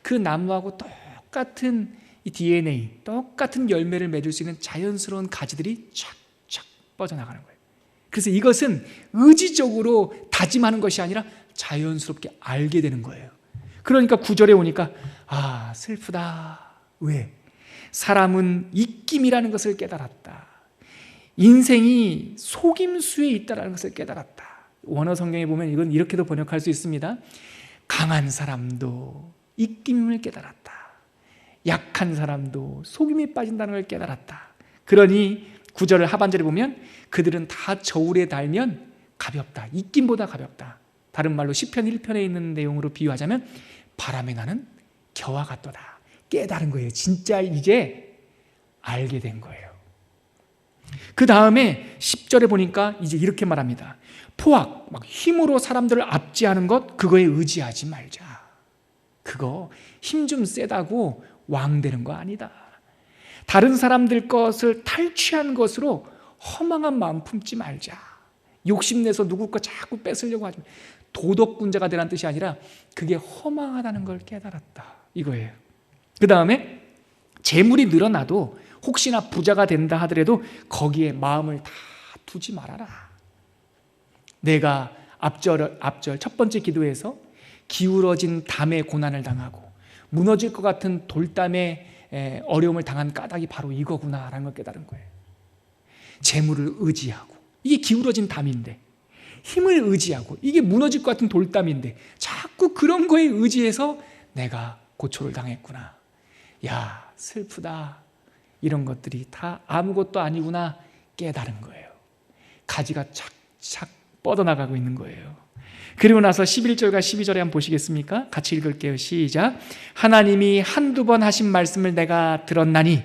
그 나무하고 똑같은 이 DNA, 똑같은 열매를 맺을 수 있는 자연스러운 가지들이 쫙쫙 뻗어나가는 거예요. 그래서 이것은 의지적으로 다짐하는 것이 아니라 자연스럽게 알게 되는 거예요. 그러니까 9절에 오니까 아, 슬프다. 왜? 사람은 입김이라는 것을 깨달았다. 인생이 속임수에 있다는 것을 깨달았다. 원어 성경에 보면 이건 이렇게도 번역할 수 있습니다. 강한 사람도 입김을 깨달았다. 약한 사람도 속임에 빠진다는 걸 깨달았다. 그러니 9절 하반절에 보면 그들은 다 저울에 달면 가볍다. 입김보다 가볍다. 다른 말로 시편 1편에 있는 내용으로 비유하자면 바람에 나는 겨와 같도다. 깨달은 거예요. 진짜 이제 알게 된 거예요. 그 다음에 10절에 보니까 이제 이렇게 말합니다. 포악, 막 힘으로 사람들을 압제하는 것, 그거에 의지하지 말자. 그거 힘 좀 세다고 왕 되는 거 아니다. 다른 사람들 것을 탈취한 것으로 허망한 마음 품지 말자. 욕심내서 누구 거 자꾸 뺏으려고 하지. 도덕군자가 되라는 뜻이 아니라 그게 허망하다는 걸 깨달았다, 이거예요. 그 다음에 재물이 늘어나도 혹시나 부자가 된다 하더라도 거기에 마음을 다 두지 말아라. 내가 앞절 첫 번째 기도에서 기울어진 담에 고난을 당하고 무너질 것 같은 돌담에 어려움을 당한 까닭이 바로 이거구나라는 걸 깨달은 거예요. 재물을 의지하고, 이게 기울어진 담인데, 힘을 의지하고, 이게 무너질 것 같은 돌담인데 자꾸 그런 거에 의지해서 내가 고초를 당했구나. 야, 슬프다. 이런 것들이 다 아무것도 아니구나 깨달은 거예요. 가지가 착착 뻗어나가고 있는 거예요. 그리고 나서 11절과 12절에 한번 보시겠습니까? 같이 읽을게요. 시작. 하나님이 한두 번 하신 말씀을 내가 들었나니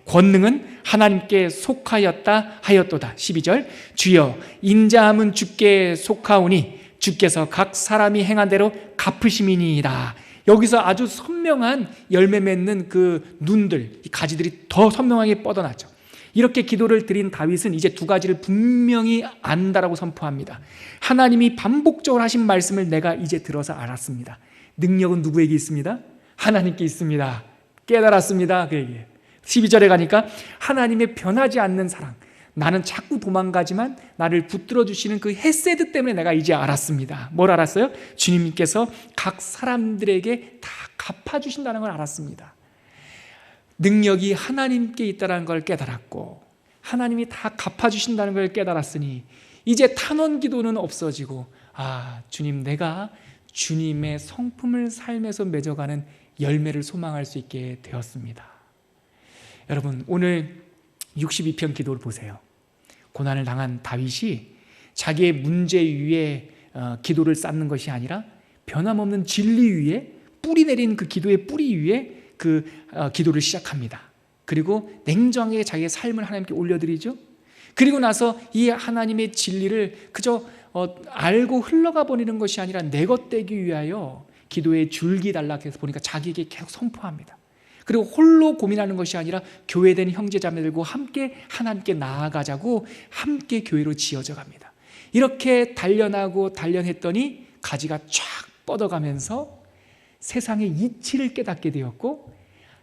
권능은 하나님께 속하였다 하였도다. 12절. 주여, 인자함은 주께 속하오니 주께서 각 사람이 행한 대로 갚으심이니이다. 여기서 아주 선명한 열매 맺는 그 눈들, 이 가지들이 더 선명하게 뻗어나죠. 이렇게 기도를 드린 다윗은 이제 두 가지를 분명히 안다라고 선포합니다. 하나님이 반복적으로 하신 말씀을 내가 이제 들어서 알았습니다. 능력은 누구에게 있습니다? 하나님께 있습니다. 깨달았습니다. 그 얘기예요. 12절에 가니까 하나님의 변하지 않는 사랑, 나는 자꾸 도망가지만 나를 붙들어 주시는 그 헤세드 때문에 내가 이제 알았습니다. 뭘 알았어요? 주님께서 각 사람들에게 다 갚아주신다는 걸 알았습니다. 능력이 하나님께 있다는 걸 깨달았고 하나님이 다 갚아주신다는 걸 깨달았으니 이제 탄원 기도는 없어지고, 아, 주님, 내가 주님의 성품을 삶에서 맺어가는 열매를 소망할 수 있게 되었습니다. 여러분, 오늘 62편 기도를 보세요. 고난을 당한 다윗이 자기의 문제 위에 기도를 쌓는 것이 아니라 변함없는 진리 위에 뿌리 내린 그 기도의 뿌리 위에 그 기도를 시작합니다. 그리고 냉정하게 자기의 삶을 하나님께 올려드리죠. 그리고 나서 이 하나님의 진리를 그저 알고 흘러가 버리는 것이 아니라 내 것 되기 위하여 기도의 줄기달락해서 보니까 자기에게 계속 선포합니다. 그리고 홀로 고민하는 것이 아니라 교회된 형제자매들과 함께 하나님께 나아가자고 함께 교회로 지어져 갑니다. 이렇게 단련하고 단련했더니 가지가 쫙 뻗어가면서 세상의 이치를 깨닫게 되었고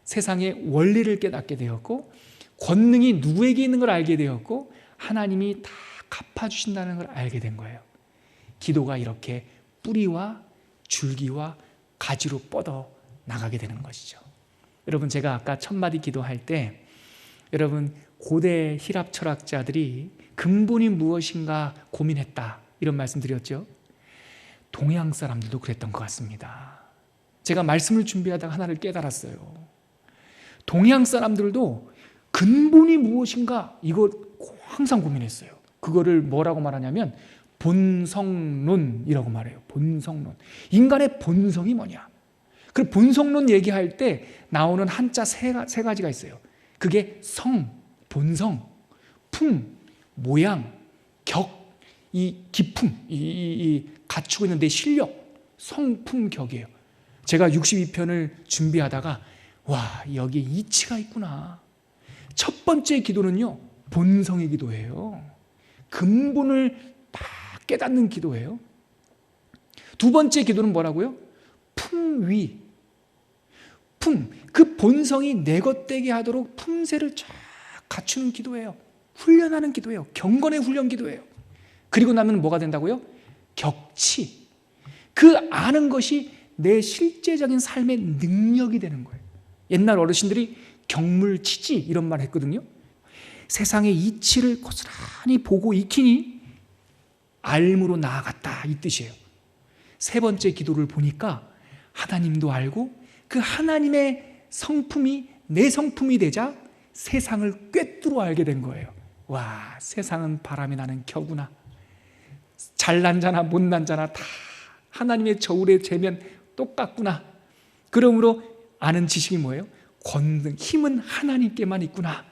세상의 원리를 깨닫게 되었고 권능이 누구에게 있는 걸 알게 되었고 하나님이 다 갚아주신다는 걸 알게 된 거예요. 기도가 이렇게 뿌리와 줄기와 가지로 뻗어 나가게 되는 것이죠. 여러분, 제가 아까 첫마디 기도할 때 여러분 고대 히랍 철학자들이 근본이 무엇인가 고민했다 이런 말씀 드렸죠. 동양 사람들도 그랬던 것 같습니다. 제가 말씀을 준비하다가 하나를 깨달았어요. 동양 사람들도 근본이 무엇인가 이걸 항상 고민했어요. 그거를 뭐라고 말하냐면 본성론이라고 말해요. 본성론. 인간의 본성이 뭐냐? 그 본성론 얘기할 때 나오는 한자 세 가지가 있어요. 그게 성, 본성, 품, 모양, 격, 이 기품, 이 갖추고 있는 내 실력, 성품, 격이에요. 제가 62편을 준비하다가 와, 여기에 이치가 있구나. 첫 번째 기도는요, 본성의 기도예요. 근본을 다 깨닫는 기도예요. 두 번째 기도는 뭐라고요? 품위. 그 본성이 내 것 되게 하도록 품새를 쫙 갖추는 기도예요. 훈련하는 기도예요. 경건의 훈련 기도예요. 그리고 나면 뭐가 된다고요? 격치. 그 아는 것이 내 실제적인 삶의 능력이 되는 거예요. 옛날 어르신들이 경물치지 이런 말 했거든요. 세상의 이치를 고스란히 보고 익히니 알므로 나아갔다 이 뜻이에요. 세 번째 기도를 보니까 하나님도 알고 그 하나님의 성품이 내 성품이 되자 세상을 꿰뚫어 알게 된 거예요. 와, 세상은 바람이 나는 겨구나. 잘난 자나 못난 자나 다 하나님의 저울에 재면 똑같구나. 그러므로 아는 지식이 뭐예요? 권능, 힘은 하나님께만 있구나.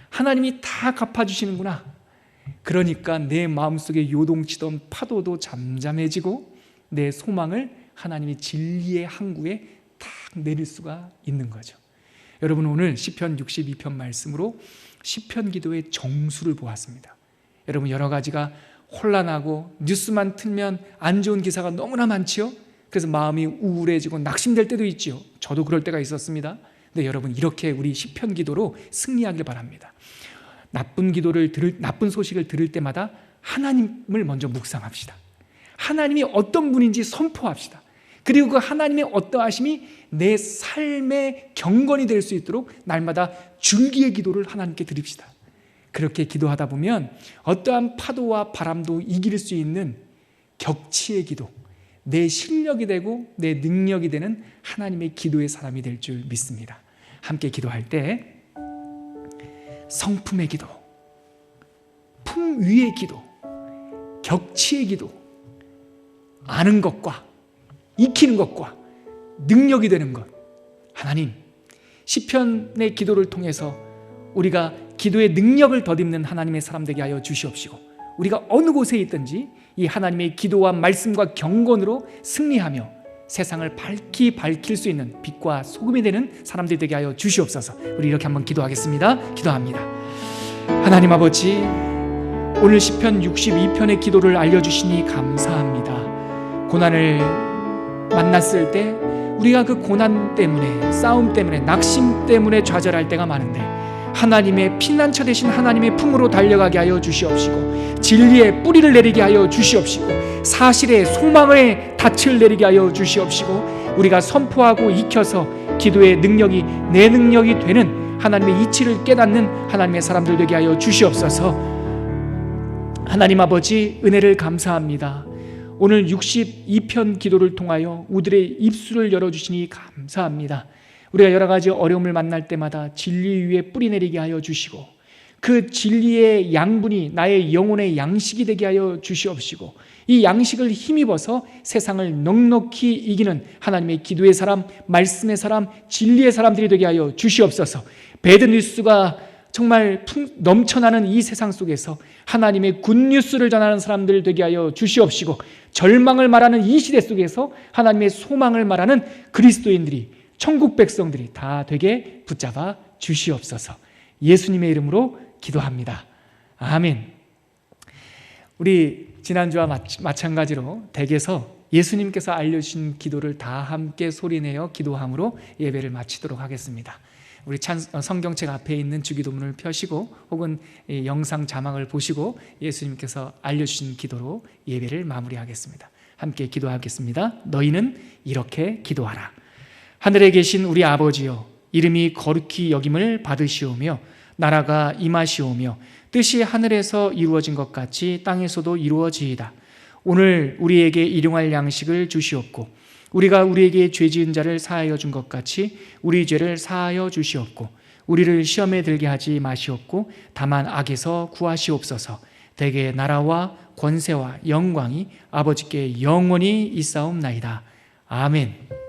하나님이 다 갚아주시는구나. 그러니까 내 마음속에 요동치던 파도도 잠잠해지고 내 소망을 하나님의 진리의 항구에 딱 내릴 수가 있는 거죠. 여러분, 오늘 시편 62편 말씀으로 시편 기도의 정수를 보았습니다. 여러분, 여러 가지가 혼란하고 뉴스만 틀면 안 좋은 기사가 너무나 많지요. 그래서 마음이 우울해지고 낙심될 때도 있지요. 저도 그럴 때가 있었습니다. 근데 여러분, 이렇게 우리 시편 기도로 승리하길 바랍니다. 나쁜 소식을 들을 때마다 하나님을 먼저 묵상합시다. 하나님이 어떤 분인지 선포합시다. 그리고 그 하나님의 어떠하심이 내 삶의 경건이 될 수 있도록 날마다 줄기의 기도를 하나님께 드립시다. 그렇게 기도하다 보면 어떠한 파도와 바람도 이길 수 있는 격치의 기도, 내 실력이 되고 내 능력이 되는 하나님의 기도의 사람이 될 줄 믿습니다. 함께 기도할 때 성품의 기도, 품 위의 기도, 격치의 기도, 아는 것과 익히는 것과 능력이 되는 것, 하나님, 시편의 기도를 통해서 우리가 기도의 능력을 덧입는 하나님의 사람 되게 하여 주시옵시고, 우리가 어느 곳에 있든지 이 하나님의 기도와 말씀과 경건으로 승리하며 세상을 밝힐 수 있는 빛과 소금이 되는 사람들이 되게 하여 주시옵소서. 우리 이렇게 한번 기도하겠습니다. 기도합니다. 하나님 아버지, 오늘 시편 62편의 기도를 알려주시니 감사합니다. 고난을 만났을 때 우리가 그 고난 때문에, 싸움 때문에, 낙심 때문에 좌절할 때가 많은데 하나님의 피난처 되신 하나님의 품으로 달려가게 하여 주시옵시고, 진리의 뿌리를 내리게 하여 주시옵시고, 사실의 소망의 닻을 내리게 하여 주시옵시고, 우리가 선포하고 익혀서 기도의 능력이 내 능력이 되는 하나님의 이치를 깨닫는 하나님의 사람들 되게 하여 주시옵소서. 하나님 아버지, 은혜를 감사합니다. 오늘 62편 기도를 통하여 우리의 입술을 열어주시니 감사합니다. 우리가 여러 가지 어려움을 만날 때마다 진리 위에 뿌리 내리게 하여 주시고, 그 진리의 양분이 나의 영혼의 양식이 되게 하여 주시옵시고, 이 양식을 힘입어서 세상을 넉넉히 이기는 하나님의 기도의 사람, 말씀의 사람, 진리의 사람들이 되게 하여 주시옵소서. 배드뉴스가 정말 넘쳐나는 이 세상 속에서 하나님의 굿뉴스를 전하는 사람들 되게 하여 주시옵시고, 절망을 말하는 이 시대 속에서 하나님의 소망을 말하는 그리스도인들이, 천국 백성들이 다 되게 붙잡아 주시옵소서. 예수님의 이름으로 기도합니다. 아멘. 우리 지난주와 마찬가지로 댁에서 예수님께서 알려주신 기도를 다 함께 소리내어 기도함으로 예배를 마치도록 하겠습니다. 우리 성경책 앞에 있는 주기도문을 펴시고 혹은 영상 자막을 보시고 예수님께서 알려주신 기도로 예배를 마무리하겠습니다. 함께 기도하겠습니다. 너희는 이렇게 기도하라. 하늘에 계신 우리 아버지여, 이름이 거룩히 여김을 받으시오며 나라가 임하시오며 뜻이 하늘에서 이루어진 것 같이 땅에서도 이루어지이다. 오늘 우리에게 일용할 양식을 주시옵고, 우리가 우리에게 죄 지은 자를 사하여 준 것 같이 우리 죄를 사하여 주시옵고, 우리를 시험에 들게 하지 마시옵고 다만 악에서 구하시옵소서. 대개 나라와 권세와 영광이 아버지께 영원히 있사옵나이다. 아멘.